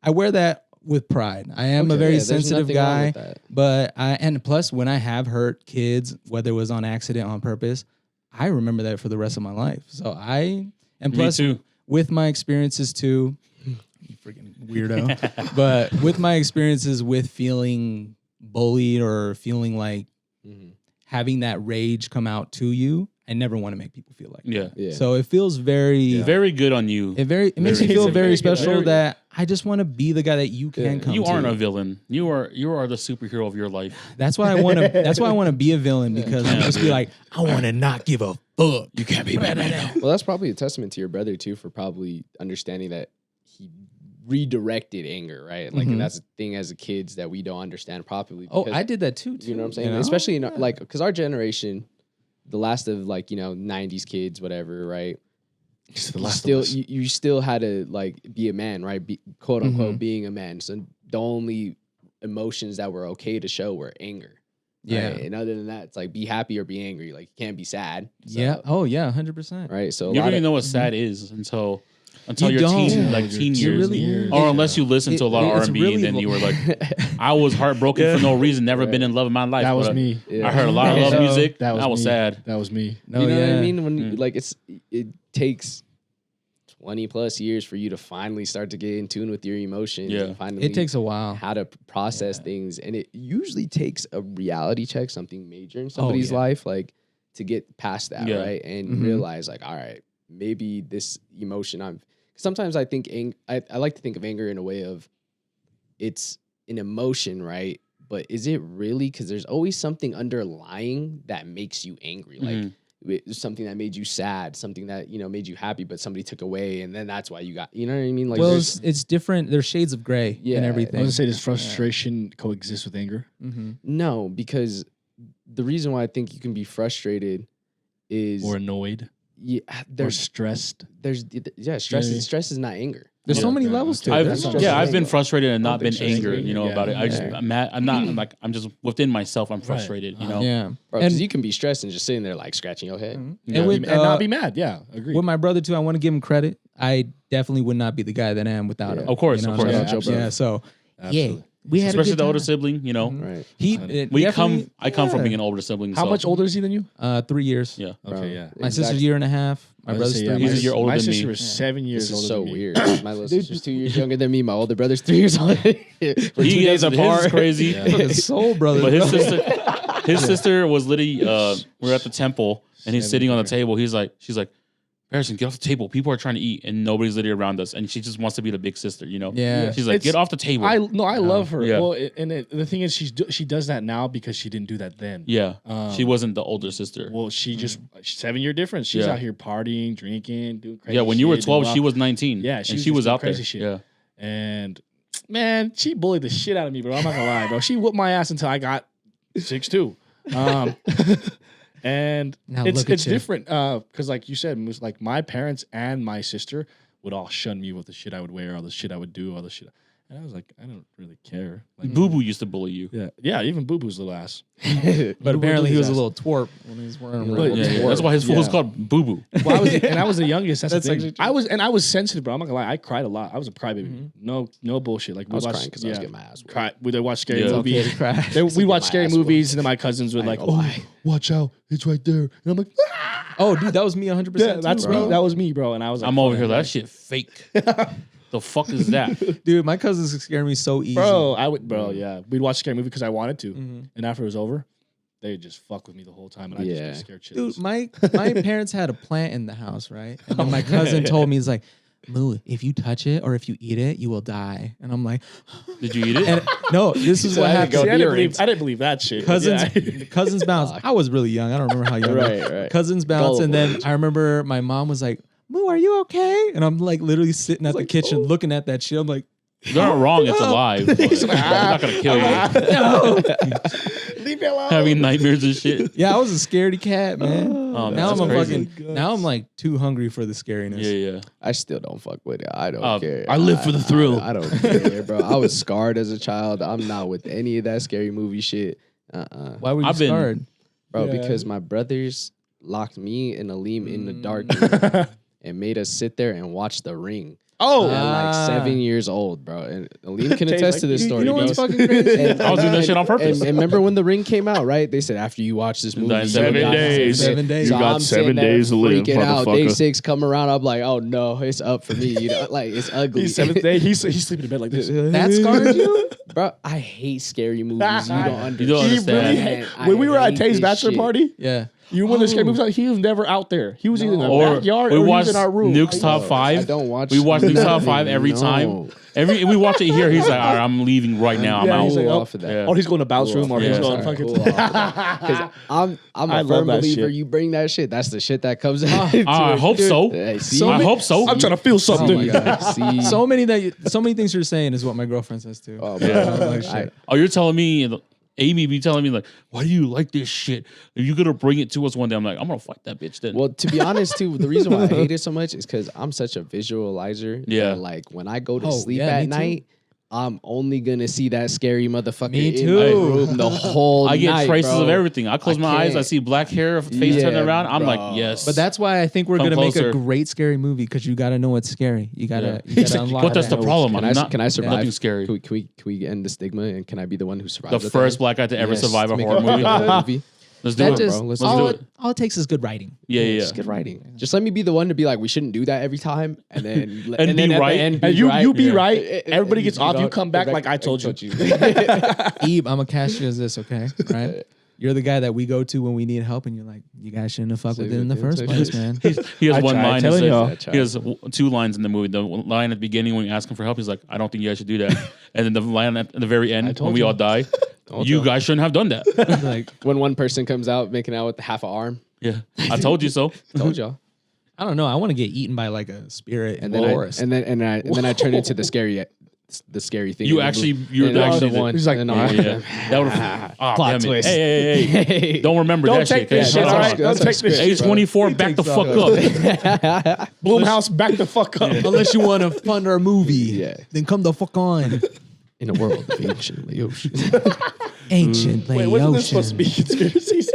I wear that with pride. I am a
Okay,
very
yeah, there's
sensitive
nothing wrong
guy,
with that.
but and plus when I have hurt kids, whether it was on accident, on purpose, I remember that for the rest of my life. So and
Me
plus
too.
with my experiences too, you freaking weirdo. But with my experiences with feeling bullied or feeling like
Mhm.
having that rage come out to you, I never want to make people feel like
Yeah.
Yeah.
so it feels very
Very good on you.
it makes me
Very
feel
good.
very
Very
special
good.
that I just want to be the guy that you can
Yeah.
come
You
to.
aren't a villain. You are the superhero of your life.
That's why I want to. That's why I want to be a villain because I'm just be like, I want to not give a fuck. You can't be Batman.
Well, that's probably a testament to your brother too for probably understanding that he redirected anger, right? Like,
Mhm.
and that's the thing as a kids that we don't understand properly.
Oh,
because-
I did that too.
you know what I'm saying?
know?
Especially in
Yeah.
like, because our generation, the last of like 90s kids, whatever, right?
Just the
You
last
still
of us.
you still had to like be a man, right? Be, quote unquote
Mhm.
being a man. So the only emotions that were okay to show were anger.
Yeah.
Right? And other than that, it's like be happy or be angry. Like you can't be sad. So,
Yeah. Oh yeah. 100%.
Right. So a
You don't
lot
even
of,
know what sad is until
You
your
don't.
teen
Yeah,
like teen
you
years.
really-
Or unless you listen to a lot of
it's
R&B
really
and then
lo-
you were like, I was heartbroken for no reason, never been in love in my life.
That was
but,
me.
Yeah.
I heard a lot of
Yeah.
love music.
That was
I was
me.
sad.
That was me.
No,
you know
yeah.
what I mean? When
Mm.
like it takes 20 plus years for you to finally start to get in tune with your emotions.
Yeah.
And finally
It takes a while.
how to process things, and it usually takes a reality check, something major in somebody's
yeah.
life, like to get past that,
Yeah.
right? And
Mhm.
realize like, all right, maybe this emotion sometimes I think I like to think of anger in a way of it's an emotion, right? But is it really? Because there's always something underlying that makes you angry. Like
Mhm.
it's something that made you sad, something that made you happy, but somebody took away, and then that's why you got. You know what I mean? Like,
Well,
there's-
it's different. There's shades of gray
Yeah.
and
I
everything.
was gonna say, does frustration coexist with anger?
Mm-hmm.
no, because the reason why I think you can be frustrated is
Or annoyed?
Yeah,
They're stressed.
Stress. Stress is not anger.
There's so many levels to it.
I've been frustrated and not been
think
angry,
stress-
about it. I'm mad. I'm just within myself. I'm frustrated,
Yeah.
Bro, because you can be stressed and just sitting there like scratching your head.
Yeah.
with,
And not be mad. Yeah, agree.
with my brother too, I want to give him credit. I definitely would not be the guy that I am without him.
Of course, of course.
Yeah, so
Absolutely.
we had
Especially
a good
the older
time.
sibling,
Right.
I come from being an older sibling.
How
so,
much older is he than you?
3 years.
Yeah.
Okay, yeah.
My sister's a year and a half. My brother's 3
He's a
years.
year older
My
than me.
sister was 7 years
This
older
is so
than me.
weird. My little sister's 2 years younger than me. My older brother's 3 years older. We're 2 days
His
apart.
is crazy.
Fucking soul brother.
But his sister was literally we're at the temple and he's sitting on the table. She's like, Harrison, get off the table. People are trying to eat and nobody's literally around us. And she just wants to be the big sister,
Yeah.
She's like,
It's-
get off the table.
I love her.
Yeah.
Well, the thing is, she does that now because she didn't do that then.
yeah. She wasn't the older sister.
Well, she just 7-year difference. She's
Yeah.
out here partying, drinking, doing crazy.
Yeah, when you were
shit,
12,
doing
she
wild-
was 19.
Yeah,
and
she was
she
just
was
doing
out there.
crazy shit.
Yeah.
And man, she bullied the shit out of me, bro. I'm not gonna lie, bro. She whooped my ass until I got 6'2". And
Now
it's
look at you.
different because, like you said, it was like my parents and my sister would all shun me with the shit I would wear, all the shit I would do, all the shit. And I was like, I don't really care. Like,
Boo Boo used to bully you.
yeah, even Boo Boo's little ass.
But apparently he was a
ass.
little twerp when he was wearing
But-
Yeah. That's why his fool was
Yeah.
called Boo Boo.
Well, I was the youngest. That's the
That's
thing.
actually
I was sensitive, bro. I'm not gonna lie. I cried a lot. I was a crybaby. No bullshit. Like
I was crying because I was getting my ass whooped.
We'd watch scary
Yeah.
movies.
Okay to cry.
We'd watch
my
scary
ass whooped.
movies, and then my cousins would
I
like,
ain't gonna
"Oh,
lie.
watch out! It's right there." And I'm like, "Ah!"
Oh, dude, that was me 100%.
"Yeah, that's
too,
me.
bro.
That was me, bro." And I was like,
I'm over
"Fuck
here.
that."
That shit fake. The fuck is that?
Dude, my cousins scare me so easy.
Bro, yeah. We'd watch a scary movie because I wanted to, and after it was over, they'd just fuck with me the whole time, and I just
Yeah.
get scared shit.
Dude, my parents had a plant in the house, right? And then my cousin told me, he's like, Moo, if you touch it or if you eat it, you will die. And I'm like,
Did you eat it?
and no, this is
So
what
I had to
happened.
go
I didn't believe that shit.
Cousins,
Yeah.
cousins bounce. I was really young. I don't remember how young. I was.
Right.
Cousins bounce, and then
Gullible.
I remember my mom was like, "Moo, are you okay?" And I'm like literally sitting at the kitchen looking at that shit. I'm like,
They're not wrong. It's alive. But it's not gonna kill you.
no.
Leave me alone.
Having nightmares and shit.
Yeah, I was a scaredy cat, man.
Oh,
Now
that's
I'm a
crazy.
fucking. Now I'm like too hungry for the scariness.
Yeah.
I still don't fuck with it. I don't care.
I live for the thrill.
I don't care, bro. I was scarred as a child. I'm not with any of that scary movie shit.
Why were you
I've been-
scarred?
Bro,
Yeah.
because my brothers locked me and Aleem in the dark room and made us sit there and watch The Ring.
Oh,
At like
Ah.
7 years old, bro. And Aleem can
Taste
attest
like
to this
you
story.
You know
bro.
what's fucking crazy?
I was doing that shit on purpose.
And remember when The Ring came out, right? They said after you watch this movie,
Died in
you
7
got
days.
7 days.
So
You got
I'm
7
sitting there
days to live,
freaking out. Day
motherfucker.
6 come around. I'm like, oh no, it's up for me. You know, like it's ugly.
he's seventh day. He's sleeping in bed like this.
That scarred you?
Bro, I hate scary movies. You don't understand.
You don't understand.
Man, I
When we were at
hate
Tay's
this
bachelor
shit.
party,
Yeah.
you when the scary movies out, he was never out there. He was either in the
Or
backyard
we
or he was
watched
in our room.
Nuke's
Like,
Top
I
5.
don't watch.
We watch Nuke's Top
nothing.
5 every
No.
time. We watch it here. He's like, all right, I'm leaving right now. I'm
Yeah,
out.
he's like,
Cool
oh,
off of that.
Yeah.
Oh, he's going to Bounce room or
Yeah.
he's going
Sorry,
fucking.
cool Because I'm
I
a
love
firm
that
believer.
shit.
You bring that shit, that's the shit that comes out.
I hope so.
Hey, see?
I hope so.
I'm trying to feel
Oh
something.
my God. See?
So many things you're saying is what my girlfriend says too.
Oh,
Yeah.
bro.
Like shit.
Oh, you're telling me, Amy be telling me like, why do you like this shit? If you're gonna bring it to us one day, I'm like, I'm gonna fight that bitch then.
Well, to be honest, too, the reason why I hate it so much is because I'm such a visualizer.
Yeah.
That, like when I go to
Oh,
sleep
yeah,
at
me too.
night, I'm only gonna see that scary motherfucker
Me
in
too.
my room the whole
I get
night,
traces
bro.
of everything. I close
I
my eyes, I
can't.
see black hair, face
Yeah,
turning around. I'm
bro.
like, yes.
But that's why I think we're
Come
gonna make
closer.
a great scary movie because you got to know it's scary. You gotta,
Yeah.
you gotta unlock.
But that's the
that.
problem.
Can
I'm
I,
not.
can I survive?
Nothing scary.
Can we end the stigma and can I be the one who survives?
The
at
first
end?
black guy to ever
Yes,
survive a
make
horror movie.
movie.
Let's do
That
it,
just
bro. Let's
all
do
it,
it.
all it takes is good writing.
Yeah.
Just good writing. Just let me be the one to be like, we shouldn't do that every time, and then
And
then
be
at the
right.
end,
And
be
you
right.
you be
Yeah.
right.
And-
Everybody
and
gets off. You
don't-
come back like I told you.
Ebe, I'm gonna cast you as this, okay? Right? You're the guy that we go to when we need help, and you're like, you guys shouldn't have fucked with it in the first place, man.
He has
I
one
tried
line.
telling y'all.
He has 2 lines in the movie. The line at the beginning when you ask him for help, he's like, I don't think you guys should do that. And then the line at the very end
told
when we
you.
all die, you guys shouldn't have done that.
Like,
When one person comes out making out with half an arm,
Yeah, I told you so.
told y'all.
I don't know. I want to get eaten by like a spirit
And
in
then
the forest.
I turn into the the scary thing.
You
in the
actually,
movie.
you're
And I
actually
was the one.
He's like,
and
Yeah,
I'm
yeah.
them.
That would
Plot
damn it.
twist.
Hey, don't remember
Don't
that
take
shit.
this shit,
That's
all
our
right?
script.
Don't
That's
take
our
this
script,
shit.
A24, back the fuck up.
Blumhouse, back the fuck up.
Unless you want to fund our movie,
Yeah.
then come the fuck on.
In a world of ancient Laotian.
Ancient
Wait, wasn't this supposed to be conspiracies?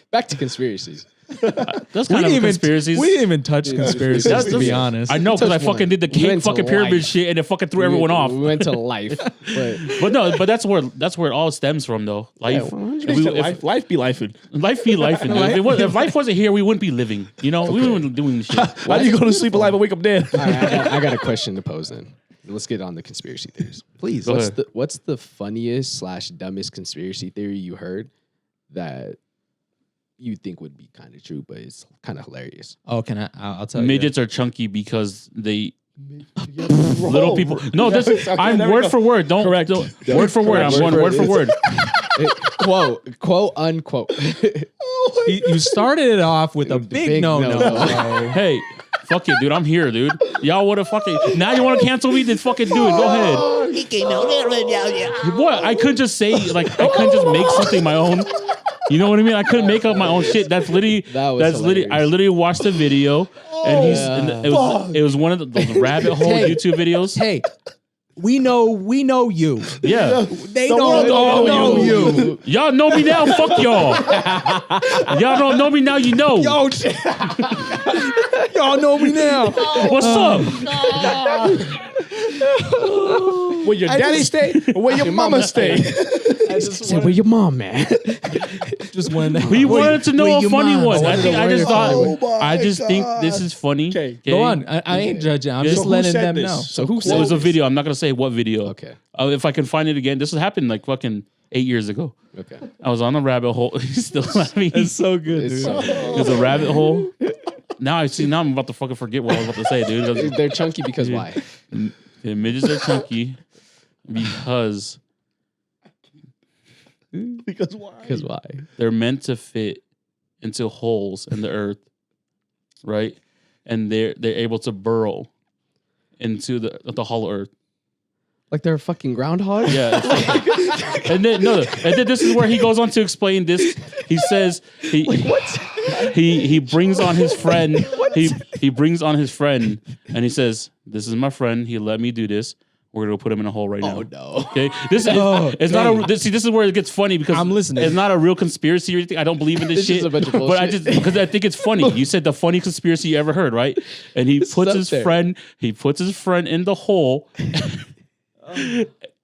Back to conspiracies.
That's kind of conspiracies.
We didn't even touch conspiracies,
That's-
to be honest.
I know because I
Touch one.
fucking did the
We
cake
went to
fucking pyramid
life.
shit and it fucking threw everyone off.
We went to life. But
But that's where it all stems from though. Life.
Yeah, 100%.
If
Life be lifing.
life be life. If life wasn't here, we wouldn't be living. You know, we wouldn't be doing this shit.
How do you go to sleep alive and wake up dead?
all right, I got a question to pose then. Let's get on the conspiracy theories.
Please.
Go ahead.
What's the funniest / dumbest conspiracy theory you heard that you think would be kind of true, but it's kind of hilarious?
Oh, can I? I'll tell you.
Midgets are chunky because they little people. No, this I'm
there we
word
go.
for word. Don't
Correct.
Word for word. I'm going word for word.
Quote unquote.
You started it off with a
With the
big
big
no.
Hey, fuck it, dude. I'm here, dude. Y'all want to fucking now? You want to cancel me? Then fucking do it. Go ahead. What? I couldn't just say I couldn't just make something my own. You know what I mean? I couldn't make up my own shit. That's literally.
That was
that's literally. I
hilarious.
literally watched the video, and it was one of those rabbit hole
Hey.
YouTube videos.
Hey, we know you.
Yeah.
They
The world
don't know
don't know
you.
Y'all know me now. Fuck y'all. Y'all don't know me now. You know.
Yo, y'all know me now.
What's up?
Where your daddy stay or where your mama stay?
Said, where your mom at?
Just when
We wanted to know
where
a
your
funny
mom-
one.
I
I
wanted
think
to
I just
know
thought. I just think this is funny.
Okay.
Go on. I ain't judging. I'm
Yeah.
just
So
who
letting
said
them
this?
know.
So who
It
said
was a
this?
video. I'm not gonna say what video.
Okay.
If I can find it again, this happened like fucking 8 years ago.
Okay.
I was on a rabbit hole. He's still laughing.
It's so good,
It's
dude.
so-
It was a rabbit hole. Now I see. Now I'm about to fucking forget what I was about to say, dude.
They're chunky because why?
The midgets are chunky because
Because why?
Because why?
they're meant to fit into holes in the earth, right? And they're able to burrow into the hollow earth.
Like they're a fucking groundhog?
Yeah. and then this is where he goes on to explain this. He says he brings on his friend. He brings on his friend and he says, "This is my friend. He let me do this. We're gonna put him in a hole right now."
Oh no.
Okay, this is it's not a. This is where it gets funny because
I'm listening.
It's not a real conspiracy or anything. I don't believe in this
It's
shit.
just a bunch of
but I
bullshit.
just because I think it's funny. You said the funny conspiracy you ever heard, right? And he puts
up
his
there.
friend. He puts his friend in the hole.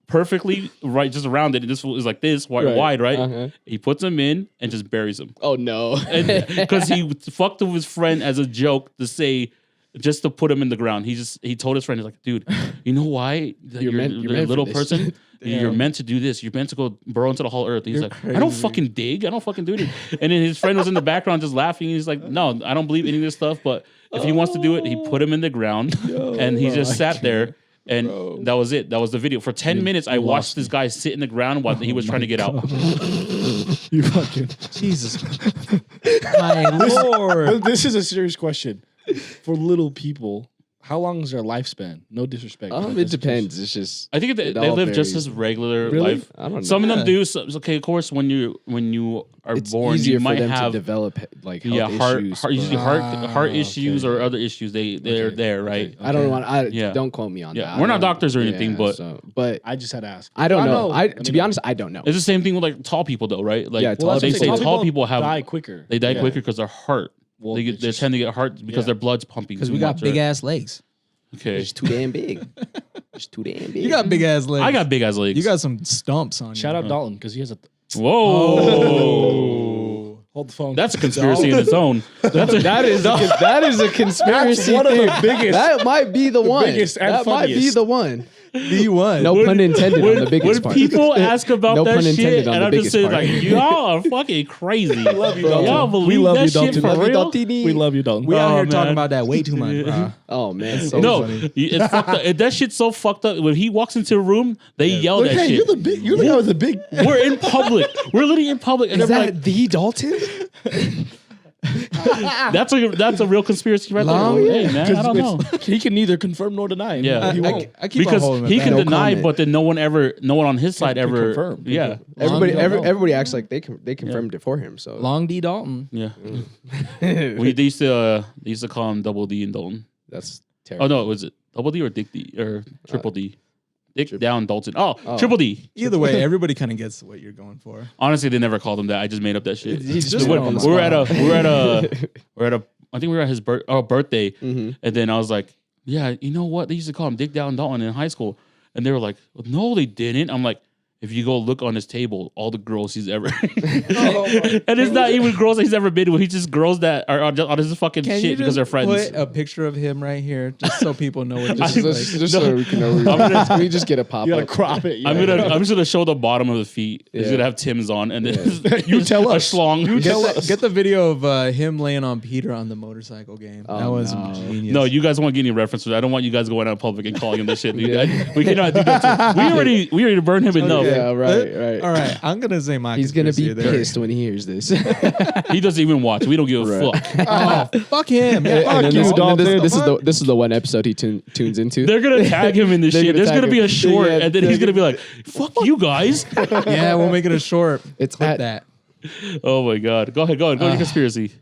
Perfectly right, just around it. This is like this wide, right?
Uh-huh.
He puts him in and just buries him,
Oh no.
and because he fucked with his friend as a joke to say, just to put him in the ground. He told his friend, he's like, "Dude, you know why you're
meant
a
for
little
this."
person? You're meant to do this. You're meant to go burrow into the whole earth." And he's like, "I don't fucking dig. I don't fucking do it." And then his friend was in the background just laughing. He's like, "No, I don't believe any of this stuff. But if he wants to do it, he put him in the ground, and he just sat there." And that was it. That was the video. For 10 minutes, I watched this guy sit in the ground while he was trying to get out.
You fucking.
Jesus, my lord.
But this is a serious question. For little people, how long is their lifespan? No disrespect. but
It
this is
depends. It's just
I think they
all
live just
varies.
as regular
Really?
life.
I don't know.
Some of them
Yeah.
do. So, okay, of course, when you are
It's
born,
easier
you
for
might
them
have
to develop like health
heart,
issues.
usually
but
heart issues
okay.
or other issues. They're
Okay.
there, right?
Okay.
I don't want.
Yeah.
Don't quote me on
Yeah.
that. I
We're not
don't-
doctors or anything, but-
but
I just had to ask.
I don't know.
Let me
To be
know.
honest, I don't know.
It's the same thing with like tall people, though, right? Like
Yeah,
Well, that's
they
what
say
I'm saying.
tall people have
die quicker.
they die
Yeah.
quicker because their heart.
Well,
they
it's just-
tend to get heart because
yeah.
their blood's pumping.
Because
too
we got
much,
big
right?
ass legs.
Okay,
It's too damn big. It's too damn big.
You got big ass legs.
I got big ass legs.
You got some stumps on you.
Shout out Dalton because he has a.
Whoa.
Hold the phone.
That's a conspiracy in its own. That's a,
That is a conspiracy.
That's one of the
theory.
biggest-
That might be the one.
biggest and
That might be
funniest.
the one.
the one.
No pun intended on the
when
biggest part.
people ask about
No
that
pun intended
shit,
on
and
the
I'm just
biggest
saying,
part.
like, y'all are fucking crazy.
love you, Dalton.
Y'all believe
We love
that
you,
shit
Dalton.
for
Love you,
real?
Daltini.
We love you, Dalton.
We out
Oh,
here talking
man.
about that way too much, bro.
Oh man, so
No,
funny.
it's fucked up. That shit's so fucked up. When he walks into a room, they yell
Look,
that
hey,
shit.
you're the guy with the big.
We're in public. We're literally in public. And
Is
they're
that
like,
the Dalton?
That's a real conspiracy right
Long-
there. Hey man, I don't know.
He can neither confirm nor deny.
Yeah.
He won't.
I keep on
Because
holding it
he
back.
can
No
deny,
comment.
but then no one on his side
Can
ever
confirm.
Yeah,
Everybody acts like they confirmed it for him. So
Long D Dalton.
yeah. They used to call him Double D and Dalton.
that's
Oh
terrible.
no, was it Double D or Dick D or Triple D? Dick down Dalton. Oh, Triple D.
Either way, everybody kind of gets what you're going for.
Honestly, they never called him that. I just made up that shit.
He's
just
put him on the
we were
spot.
at a I think we were at his birthday,
Mhm.
and then I was like, yeah, you know what? They used to call him Dick Down Dalton in high school, and they were like, no, they didn't. I'm like, if you go look on his table, all the girls he's ever, and it's not even girls that he's ever been with. He just girls that are on his fucking
Can you
shit because they're
just
friends.
put a picture of him right here, just so people know what this
Just,
is like?
just so we can know. Can we just get a pop
You gotta
up?
crop it.
I'm just gonna show the bottom of the feet. He's
Yeah.
gonna have Tim's on, and then
You tell
a
us.
schlong.
Get the video of him laying on Peter on the motorcycle game.
Oh,
that was
no.
genius.
No, you guys won't get any references. I don't want you guys going out in public and calling him this shit. Dude.
Yeah.
We cannot do that. We already burned him enough.
Yeah, right.
All right, I'm gonna say my.
He's gonna be
conspiracy there.
pissed when he hears this.
He doesn't even watch. We don't give a
Right.
fuck.
Oh, fuck him. Yeah,
And
fuck
then
you,
this,
dog.
this is the one episode he tunes into.
They're gonna tag him in this
They're
shit.
gonna
There's
tag
gonna be
him.
a short,
Yeah,
and then he's gonna be like, "Fuck you guys."
Yeah, we'll make it a short.
It's
Clip
at-
that.
Oh my god. Go ahead. Go to conspiracy.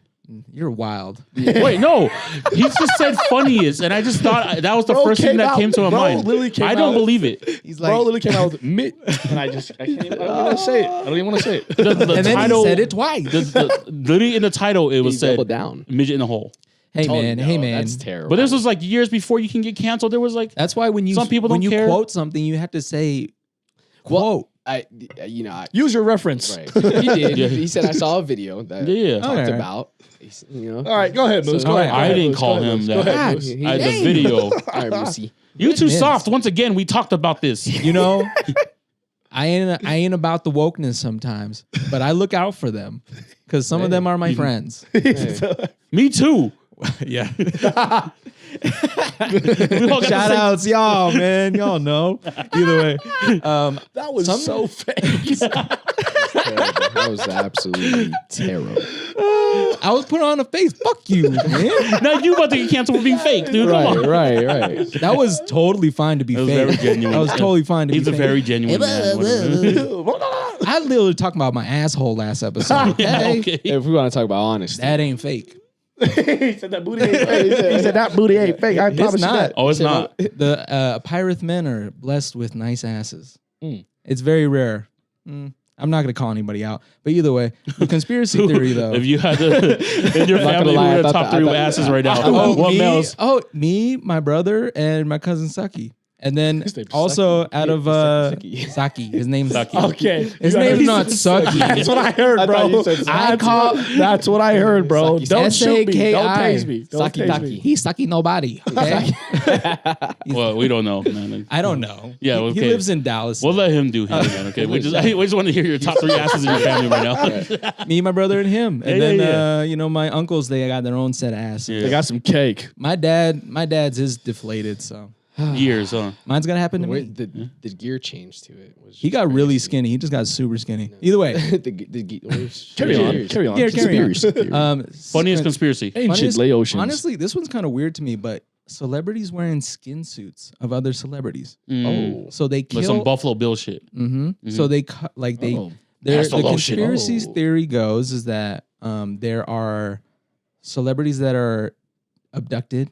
You're wild.
Wait, no. He just said funniest, and I just thought that was the
Bro
first thing
came
that
out-
came to my
bro
mind.
literally came
I don't
out-
believe it.
He's
Bro literally came out with mitt, and I can't even, I don't want to say it. I don't even want to say it.
The
and then
title
he said it twice.
literally in the title, it was
He
said
doubled down.
midget in the hole.
Hey
Oh,
man,
no,
hey man.
that's terrible.
But this was like years before you can get canceled. There was like
That's why when you
Some people
when
don't
you
care.
quote something, you have to say quote.
I
Use your reference.
right. He did.
Yeah.
He said I saw a video that
Yeah.
talked
Okay.
about.
All right, go ahead, Moose.
So-
Go ahead.
I didn't call him
Go
that.
ahead,
He-
Moose.
he-
I, the
Dang.
video.
All right, Moosey.
You too
Goodness.
soft. Once again, we talked about this.
You know, I ain't about the wokeness sometimes, but I look out for them because some of them are my friends.
Me too.
Yeah.
We all got the
Shout
same-
outs, y'all, man. Y'all know. Either way.
That was so fake.
That was absolutely terrible.
I was put on a face. Fuck you, man.
Now you about to get canceled for being fake, dude. Come on.
Right.
That was totally fine to be
That was
fake.
very genuine.
That was totally fine to
He's
be
a
fake.
very genuine man.
I literally talked about my asshole last episode. Okay?
Okay.
If we want to talk about honesty,
That ain't fake.
He said that booty ain't fake. He said that booty ain't fake. I promise you
not.
that.
Oh, it's not.
The Pyroth men are blessed with nice asses.
Mm.
It's very rare. I'm not going to call anybody out. But either way, the conspiracy theory, though.
If you had to, in your
Not
family,
gonna lie,
we're
I
the
thought
top
that-
three
I thought-
asses right now.
Oh,
What
me,
males?
me, my brother, and my cousin Saki. And then
His name's
also
Saki.
out of
Saki.
Saki. His name's
Saki.
Okay.
His
You
name's
gotta-
not Saki.
That's what I heard,
I
bro.
thought you said
I call
That's what I heard, bro.
Saki.
Don't shoot me. Don't
S-A-K-I.
tase me. Don't
Saki
tase
Taki.
me.
he's Saki nobody. Okay,
Well, we don't know, man.
I don't know.
Yeah,
he
okay.
lives in Dallas.
We'll let him do him, man. Okay, we just want to hear your top three asses in your family right now.
Me, my brother, and him. And
Yeah,
then
yeah.
you know, my uncles, they got their own set of asses.
Yeah.
They got some cake.
My dad's is deflated, so
Years, huh?
mine's gonna happen to
Wait,
me.
the gear change to it was.
He got really skinny. He just got super skinny. Either way,
Carry on.
Cheers.
Carry on.
Yeah, carry on.
Conspiracy theory.
Funniest conspiracy.
Ancient Laotians.
Honestly, this one's kind of weird to me, but celebrities wearing skin suits of other celebrities.
Mm.
So they kill.
Like some Buffalo Bill shit.
So they cut like they.
Oh.
That's
The
the lotion.
conspiracy
Oh.
theory goes is that there are celebrities that are abducted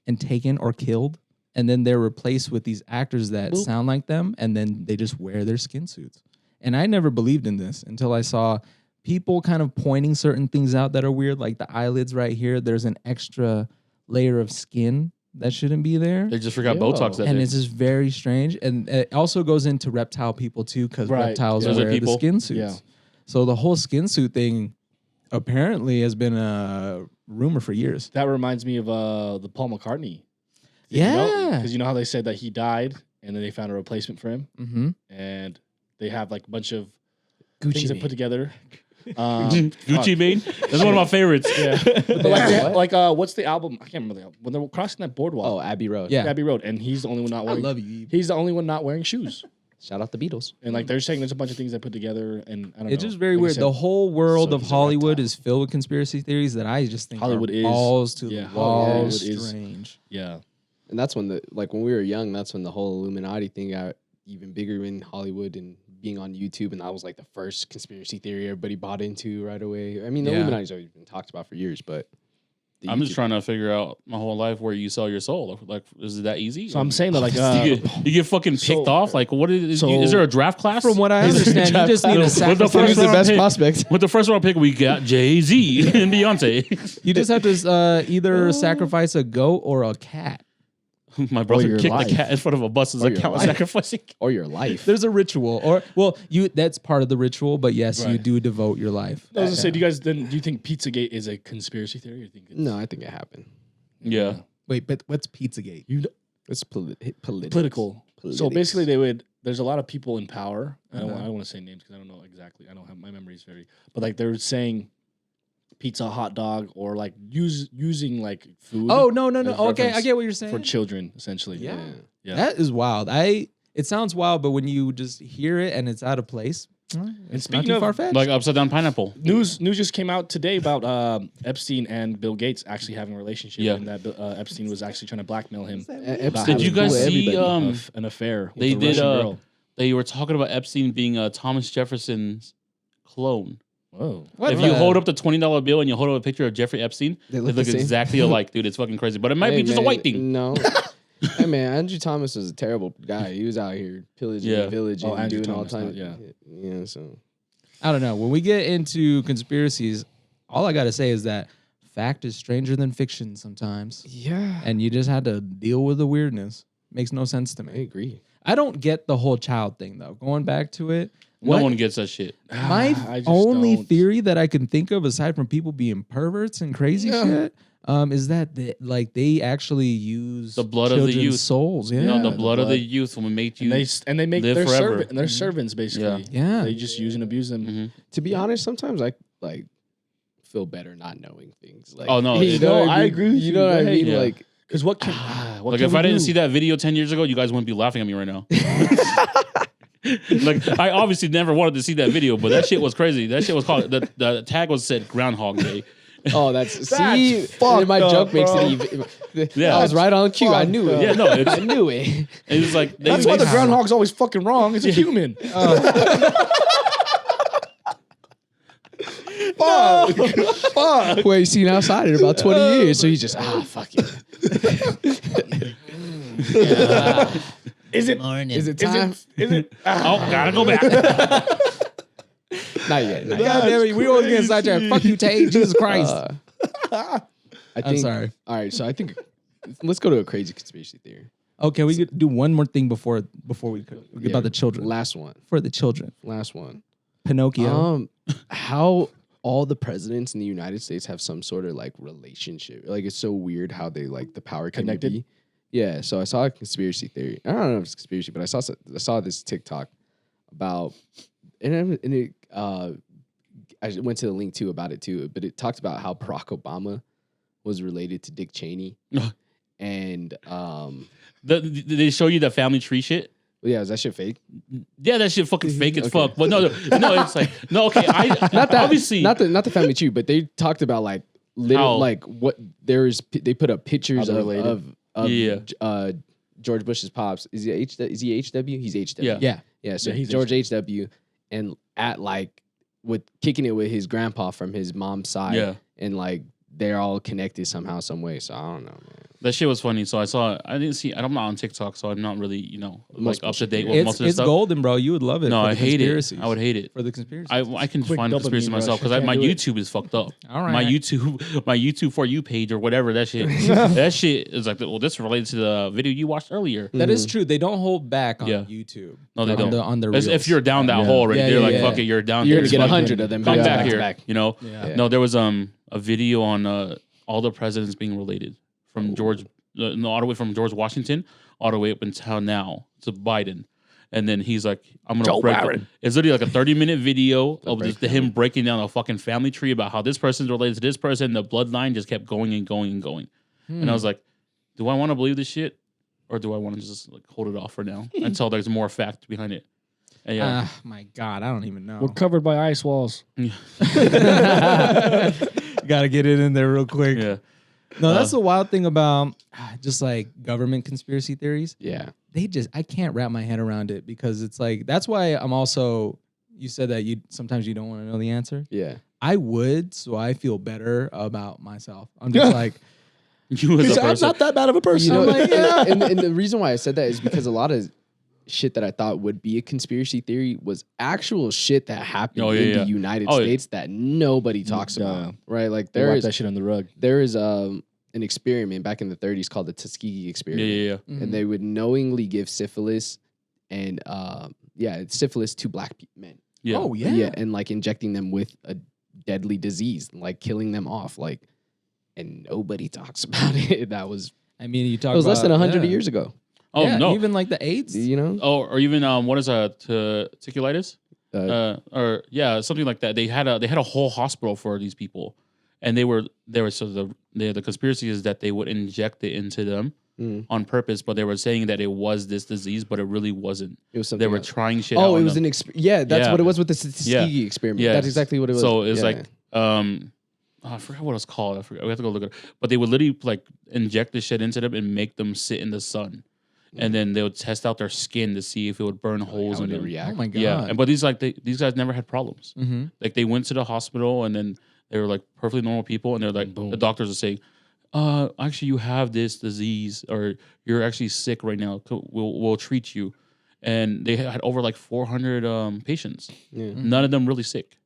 and taken or killed, and then they're replaced with these actors that
Boop.
sound like them, and then they just wear their skin suits. And I never believed in this until I saw people kind of pointing certain things out that are weird, like the eyelids right here. There's an extra layer of skin that shouldn't be there.
They just forgot
Yo.
Botox that
And
day.
it's just very strange. And it also goes into reptile people too, because
Right.
reptiles
Those are
wear the
people.
skin suits.
Yeah.
So the whole skin suit thing apparently has been a rumor for years.
That reminds me of the Paul McCartney.
Yeah.
Because you know how they said that he died and then they found a replacement for him,
Mm-hmm.
and they have like a bunch of
Gucci
things they
Mane.
put together.
Gucci Mane. That's one of my favorites.
Yeah. But
What?
what's the album? I can't remember the album. When they're crossing that boardwalk.
Oh, Abbey Road.
Yeah.
Abbey Road, and he's the only one not
I
wearing.
love you.
He's the only one not wearing shoes.
Shout out the Beatles.
And like they're saying there's a bunch of things they put together, and I don't know.
It's just very
Like I
weird.
said,
The whole world
so
of
he's a
Hollywood
reptile.
is filled with conspiracy theories that I just think
Hollywood
are
is.
balls to
Yeah,
the wall.
Hollywood is.
Strange.
Yeah.
And that's when when we were young, that's when the whole Illuminati thing got even bigger in Hollywood and being on YouTube. And that was like the first conspiracy theory everybody bought into right away. I mean, the
Yeah.
Illuminati's always been talked about for years, but
I'm just trying to figure out my whole life where you sell your soul. Like, is it that easy?
So I'm saying that like
you get fucking picked off. Like, what is there a draft class?
From what I
Is there a
understand, you just need to
draft class? With the
sacrifice.
first
the
round
best
pick.
prospect.
With the first round pick, we got Jay-Z and Beyonce.
You just have to either sacrifice a goat or a cat.
My brother
your
kicked
life.
the cat in front of a bus as
Or
a
your
count
life.
sacrificing.
Or your life.
There's a ritual, or that's part of the ritual. But yes, you
Right.
do devote your life.
I was gonna say, do you think Pizzagate is a conspiracy theory? Or you think it's,
No, I think it happened.
Yeah.
Wait, but what's Pizzagate?
It's political.
political. So
Politics.
basically, there's a lot of people in power. I don't want to say names because I don't know exactly. I don't have my memory is very. But like they're saying, pizza, hot dog, or like using like food.
Oh no.
as
Okay, I
reference
get what you're saying.
for children essentially.
Yeah.
Yeah.
That is wild. It sounds wild, but when you just hear it and it's out of place, it's not
speaking
too
of,
far fetched.
Like upside down pineapple.
News just came out today about Epstein and Bill Gates actually having a relationship,
Yeah.
and that Epstein was actually trying to blackmail him.
Epstein
Did you
was
guys
cool,
see
everybody.
An affair. With
They
a
did
Russian girl.
they were talking about Epstein being Thomas Jefferson's clone.
Whoa.
What
If
the-
you hold up the $20 bill and you hold up a picture of Jeffrey Epstein,
They
they
look
look
the same?
exactly alike, dude. It's fucking crazy. But it might be
Hey,
just a
man,
white thing.
No. Hey man, Andrew Thomas was a terrible guy. He was out here pillaging
Yeah.
the village and
Andrew
doing
Thomas,
all kinds.
not-
Yeah. So
I don't know. When we get into conspiracies, all I got to say is that fact is stranger than fiction sometimes.
yeah,
And you just had to deal with the weirdness. Makes no sense to
I
me.
agree.
I don't get the whole child thing, though. Going back to it,
No
what-
one gets that shit.
my
I just
only
don't.
theory that I can think of, aside from people being perverts and crazy shit, is that they actually use
The blood of the
children's
youth.
souls. Yeah,
You know, the
the
blood of the
blood.
youth will make you.
And they make
live
their
forever.
servant and their servants basically.
Yeah.
They just use and abuse them.
Mhm.
To be honest, sometimes I like feel better not knowing things. Like,
Oh, no,
you
it-
know
No,
what
I
mean?
agree with
You
you.
know what I
Go ahead.
mean?
Yeah.
Like,
Because what can what
Like
can
if
we
I didn't
do?
see that video 10 years ago, you guys wouldn't be laughing at me right now. Like I obviously never wanted to see that video, but that shit was crazy. That shit was called the tag was said Groundhog Day.
oh, that's see,
fucked
my joke
up,
makes
bro.
it even.
Yeah.
I was right on cue. I knew it.
Yeah, no, it's,
I knew it.
it was like
That's why the groundhog's always fucking wrong. It's a human. Fuck.
Well, he's seen outside in about 20 years, so he's just fuck it.
Is it?
Is it time?
Is it?
Oh, gotta go back.
Not yet. Not
God
yet.
damn it, we always get sidetracked. Fuck you, Tay. Jesus Christ.
I think,
I'm sorry.
All right, so I think let's go to a crazy conspiracy theory.
Okay, we could do one more thing before we could about the children.
Last one.
For the children,
Last one.
Pinocchio.
How all the presidents in the United States have some sort of like relationship. Like it's so weird how they like the power can
Connected?
be. Yeah, so I saw a conspiracy theory. I don't know if it's conspiracy, but I saw this TikTok about and I went to the link too about it too, but it talked about how Barack Obama was related to Dick Cheney. And
Did they show you the family tree shit?
yeah, is that shit fake?
Yeah, that shit fucking fake as
Okay.
fuck. But no, it's like no. Okay, I
Not that
obviously
not the family tree, but they talked about like
How?
like what they put up pictures
How they're
of
related.
Yeah.
George Bush's pops. Is he HW? He's HW.
Yeah.
yeah.
Yeah, so
Yeah, he's
George HW and at like with kicking it with his grandpa from his mom's side.
Yeah.
And like they're all connected somehow, some way. So I don't know, man.
that shit was funny. So I saw. I didn't see. I'm not on TikTok, so I'm not really
Most
like up to date
people-
with most of the
It's
stuff.
golden, bro. You would love it.
No,
for
I
the
hate it.
conspiracies.
I would hate it.
for the conspiracy.
I can
Quick
find conspiracy
dopamine
myself
rush.
because
I
my
can't do it.
YouTube is fucked up.
All right.
My YouTube for you page or whatever that shit. That shit is like, well, this is related to the video you watched earlier.
That is true. They don't hold back on
Yeah.
YouTube.
No, they
on
don't.
On the
As
reels.
if you're down that
Yeah.
hole already,
Yeah,
they're
yeah,
like,
yeah.
fuck it, you're down.
You're
here.
gonna get
Fuck it.
100 of them.
Come
back
back
to
here.
back.
You know.
Yeah.
No, there was a video on all the presidents being related from George, all the way from George Washington all the way up until now to Biden. And then he's like, I'm going to break it. It's literally like a 30-minute video of just him breaking down a fucking family tree about how this person's related to this person. The bloodline just kept going and going and going. And I was like, do I want to believe this shit? Or do I want to just like hold it off for now until there's more fact behind it? Yeah.
My God, I don't even know.
We're covered by ice walls.
Got to get it in there real quick.
Yeah.
No, that's the wild thing about just like government conspiracy theories.
Yeah.
I can't wrap my head around it because it's like, that's why I'm also, you said that sometimes you don't want to know the answer.
Yeah.
I would, so I feel better about myself. I'm just like,
You as a
I'm
person.
not that bad of a person.
You know,
I'm like, yeah.
and the reason why I said that is because a lot of shit that I thought would be a conspiracy theory was actual shit that happened in the United States that nobody talks about, right? Like
They wipe that shit on the rug.
there is an experiment back in the 30s called the Tuskegee experiment.
Yeah.
And they would knowingly give syphilis and syphilis to black men.
Yeah.
Oh, yeah.
Yeah, and like injecting them with a deadly disease, like killing them off, like, and nobody talks about it. That was
I mean, you talk
it was
about
less than 100
yeah.
years ago.
Oh
Yeah,
no.
even like the AIDS.
You know?
Oh, or even what is testiculitis?
Uh,
Something like that. They had a whole hospital for these people, and they were so the conspiracy is that they would inject it into them on purpose, but they were saying that it was this disease, but it really wasn't.
It was something
They were
else.
trying shit out.
Oh, it
on
was
them.
that's what it was with the Tuskegee experiment.
Yes.
That's exactly what it was.
So it's
Yeah.
like I forgot what it's called. I forgot. We have to go look at it. But they would literally like inject the shit into them and make them sit in the sun, and then they would test out their skin to see if it would burn holes
how
in
would it
them.
react?
Oh my God.
Yeah, and but these guys never had problems.
Mm-hmm.
Like they went to the hospital and then they were like perfectly normal people, and they're like
Boom.
the doctors are saying, actually you have this disease or you're actually sick right now. We'll treat you, and they had over like 400 patients.
Yeah.
None of them really sick.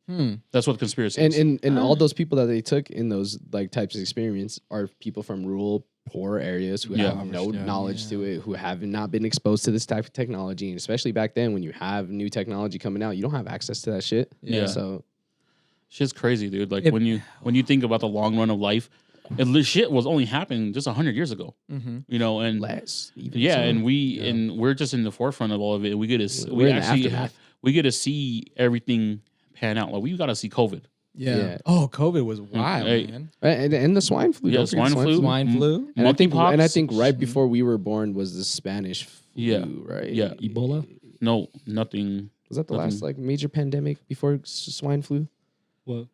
Hmm.
That's what conspiracy is.
And all those people that they took in those like types of experiments are people from rural, poor areas who
Yeah.
have no
Yeah.
knowledge to it, who have not been exposed to this type of technology, and especially back then when you have new technology coming out, you don't have access to that shit.
Yeah.
So
Shit's crazy, dude. Like
If-
when you think about the long run of life, shit was only happening just 100 years ago.
Mm-hmm.
You know, and
less. Even
yeah,
so.
and we're just in the forefront of all of it. We get to
We're
we
in the
actually
aftermath.
we get to see everything pan out. Like we got to see COVID.
Yeah.
Yeah.
Oh, COVID was wild,
Hey.
man.
And the swine flu.
Yeah,
don't forget
swine flu.
Swine flu.
And I think
Monkeypox?
right before we were born was the Spanish flu,
Yeah.
right?
Yeah.
Ebola?
No, nothing.
Was that the
Nothing.
last like major pandemic before swine flu?
What?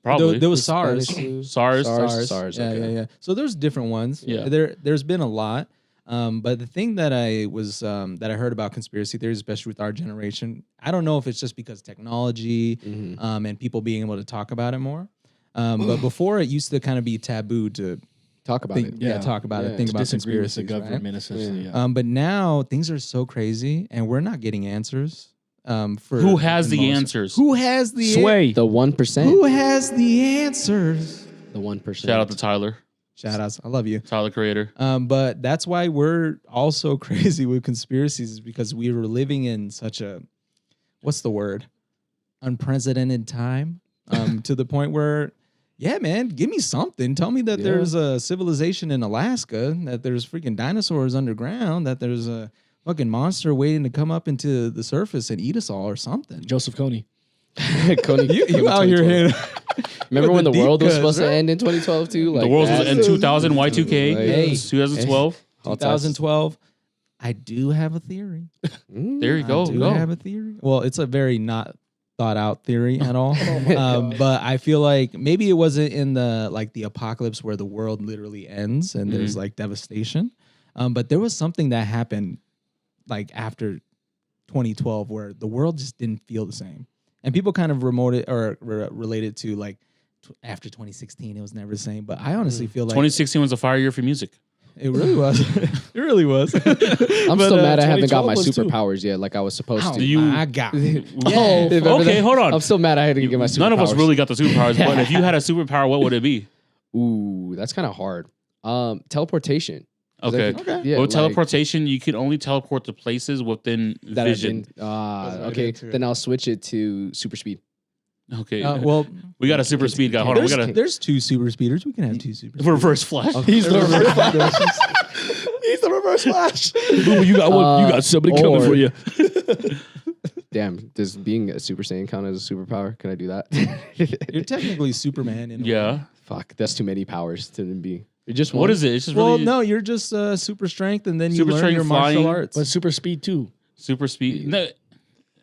Probably
There was
The
SARS.
Spanish flu?
SARS.
SARS.
Yeah,
Okay.
yeah. So there's different ones.
Yeah.
There's been a lot. But the thing that I was that I heard about conspiracy theories, especially with our generation, I don't know if it's just because technology
Mhm.
and people being able to talk about it more. But before it used to kind of be taboo to
Talk about
think,
it.
yeah, talk about it,
Yeah.
think
To
about
disagree with the
conspiracies, right?
government, essentially. Yeah.
But now things are so crazy, and we're not getting answers. For
Who has the
most-
answers?
Who has the
Sway.
The 1%.
Who has the answers?
The 1%.
Shout out to Tyler,
Shout outs. I love you.
Tyler Creator.
But that's why we're also crazy with conspiracies, is because we were living in such a, what's the word? Unprecedented time. To the point where, yeah, man, give me something. Tell me that
Yeah.
there's a civilization in Alaska, that there's freaking dinosaurs underground, that there's a fucking monster waiting to come up into the surface and eat us all or something.
Joseph Kony.
Coney,
You out here hitting.
Remember when the
deep
world was
cuts,
supposed to
right?
end in 2012 too? Like
The world was
that?
in 2000 Y2K.
Hey.
2012.
All types of-
2012. I do have a theory.
There you go.
I do
Go.
have a theory. Well, it's a very not thought out theory at all.
Oh
But I feel like maybe it wasn't in the apocalypse where the world literally ends and there's like devastation. But there was something that happened like after 2012 where the world just didn't feel the same. And people kind of related to like after 2016, it was never the same. But I honestly feel like
2016 was a fire year for music.
it really was. It really was.
I'm still mad I haven't got my
2012 was too.
superpowers yet, like I was supposed
Oh
to.
you-
my God.
Oh,
Remember
okay,
that?
hold on.
I'm still mad I didn't get my superpowers.
None of us really got the superpowers, but if you had a superpower, what would it be?
Ooh, that's kind of hard. Teleportation. 'Cause I
Okay.
could-
Okay.
Yeah,
Well,
like,
teleportation, you can only teleport to places within
that I've
vision.
been-
right
okay,
into it.
then I'll switch it to super speed.
Okay.
Well,
we got a super speed guy. Hold on. We
there's,
got a
there's two super speeders. We can have two super speeders.
reverse flash.
He's the reverse
He's the reverse flash. Ooh, you got one. You got somebody coming
or-
for you.
Damn, does being a Super Saiyan count as a superpower? Can I do that?
You're technically Superman. In a way.
Yeah.
Fuck, that's too many powers to be. You're just
What
one?
is it? It's just
Well,
really
no, you're just super strength, and then you
Super
learn
strength,
your martial
flying,
arts.
But super speed too.
Super speed. No,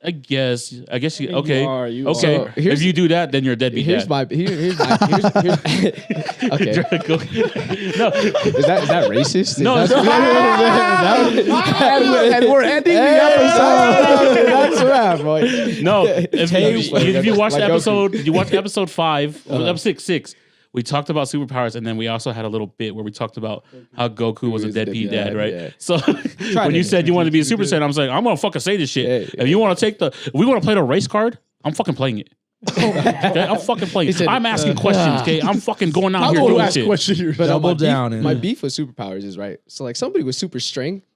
I guess you. Okay.
You are, you
Okay.
are.
If you do that, then you're a deadbeat
Here's
dad.
my here's okay.
No.
Is that racist?
No,
Is
it's
that,
And we're ending the
episode. That's right, boy.
No, if you watch
Like
the
Goku.
episode, you watch episode 5, episode 6. We talked about superpowers, and then we also had a little bit where we talked about how Goku was a deadbeat dad, right?
yeah.
So when you said you wanted to be a Super Saiyan, I was like, I'm gonna fucking say this shit.
Yeah.
If you want to if we want to play the race card, I'm fucking playing it. Okay? I'm fucking playing.
said,
I'm asking questions. Okay, I'm fucking going out
I'm
here
going to
doing
ask
shit.
questions.
But
Double down.
My beef with superpowers is right. So like somebody with super strength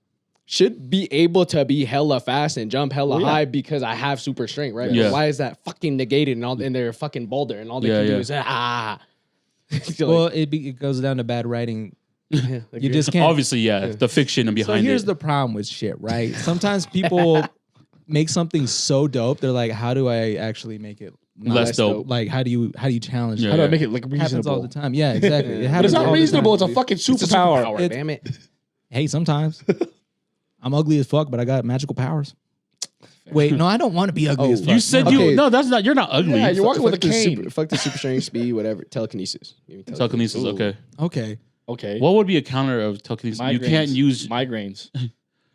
should be able to be hella fast and jump hella high because I have super strength, right?
Yeah.
But why is that fucking negated and they're fucking boulder and all they
Yeah,
can do
yeah.
is So,
Well,
like,
it goes down to bad writing.
like,
You just can't.
Obviously, yeah, the fiction
So
behind
here's
it.
the problem with shit, right? Sometimes people make something so dope, they're like, how do I actually make it not
Less dope.
Like, how do you challenge
Yeah.
it?
How do I make it like
It happens all
reasonable?
the time. Yeah, exactly. It
But
happens
it's not
all the
reasonable.
time.
It's a fucking
it's a
superpower.
superpower, damn it.
Hey, sometimes I'm ugly as fuck, but I got magical powers. Wait, no, I don't want to be ugly as fuck.
You said
Okay.
that's not. You're not ugly.
Yeah, you're walking with a
the
cane.
fuck the super strength speed, whatever. Telekinesis. Give me
Telekinesis.
Ooh.
Okay.
Okay.
Okay.
What would be a counter of telekinesis? You can't use.
migraines.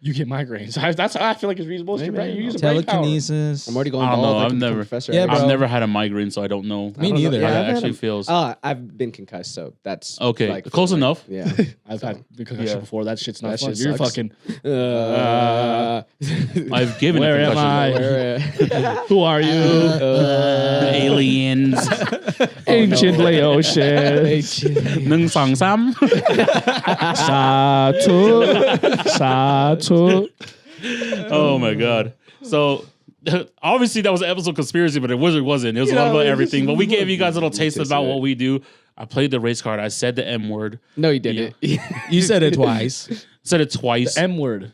You get migraines. That's how I feel like it's reasonable. It's your
Maybe,
brain.
I
You
don't
use
know.
a brain power.
Telekinesis.
I'm already going
I don't
bald.
know.
I
I've
can become
never-
professor.
Yeah,
right
bro.
I've never had a migraine, so I don't know.
Me
I don't know.
neither.
Yeah,
how
I've
it
had
actually
them.
feels.
I've been concussed, so that's
Okay,
like,
close
like-
now.
Yeah,
I've had concussion
Yeah.
before. That shit's not
That
fun.
shit
You're
sucks.
fucking.
I've given
Where
a
am
concussion.
I? Who are you?
Aliens.
Ancient Laotian.
1 2 3
Satu.
Oh my god. So obviously that was an episode Conspiracy, but it wasn't. It was a lot about everything. But we gave you guys a little taste about what we do. I played the race card. I said the M word.
No, you didn't.
You said it twice.
Said it twice.
M word.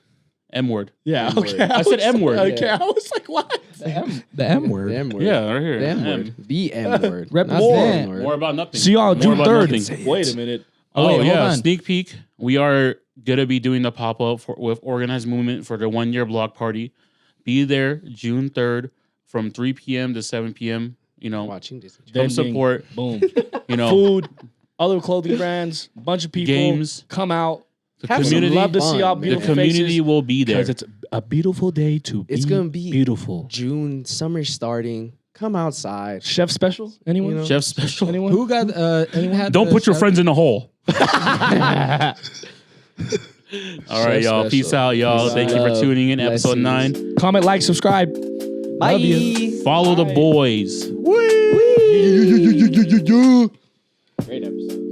M word.
Yeah.
M-word.
Okay.
I said M word.
Okay. I was like, what?
The M
The
word.
M word.
Yeah, right here.
The M
M.
word. The M word.
Represent.
Not the N word.
More about nothing.
See you on
More
June
about
3rd.
nothing.
Wait a minute.
Oh,
wait, hold
yeah,
on.
sneak peek. We are gonna be doing the pop up with Organized Movement for the 1 year block party. Be there June 3rd from 3 p.m. to 7 p.m. You know,
Watching Disney.
come
Vending.
support.
Boom.
You know,
Food, other clothing brands, a bunch of people.
Games.
Come out.
the
Have some
community.
love to see our
fun, man.
The
beautiful
community
faces.
will be there.
Because it's a beautiful day to be
It's gonna be
beautiful.
June, summer starting. Come outside.
Chef special? Anyone?
You know?
Chef special.
Anyone?
Who got had
Don't
the
put your
chef-
friends in the hole. All right,
Chef
y'all.
special.
Peace out, y'all.
Peace
Thank you for
out.
tuning in. Episode
Blessings.
9.
Comment, like, subscribe.
Bye.
Love you.
Follow the boys.
Whee!
Great episode.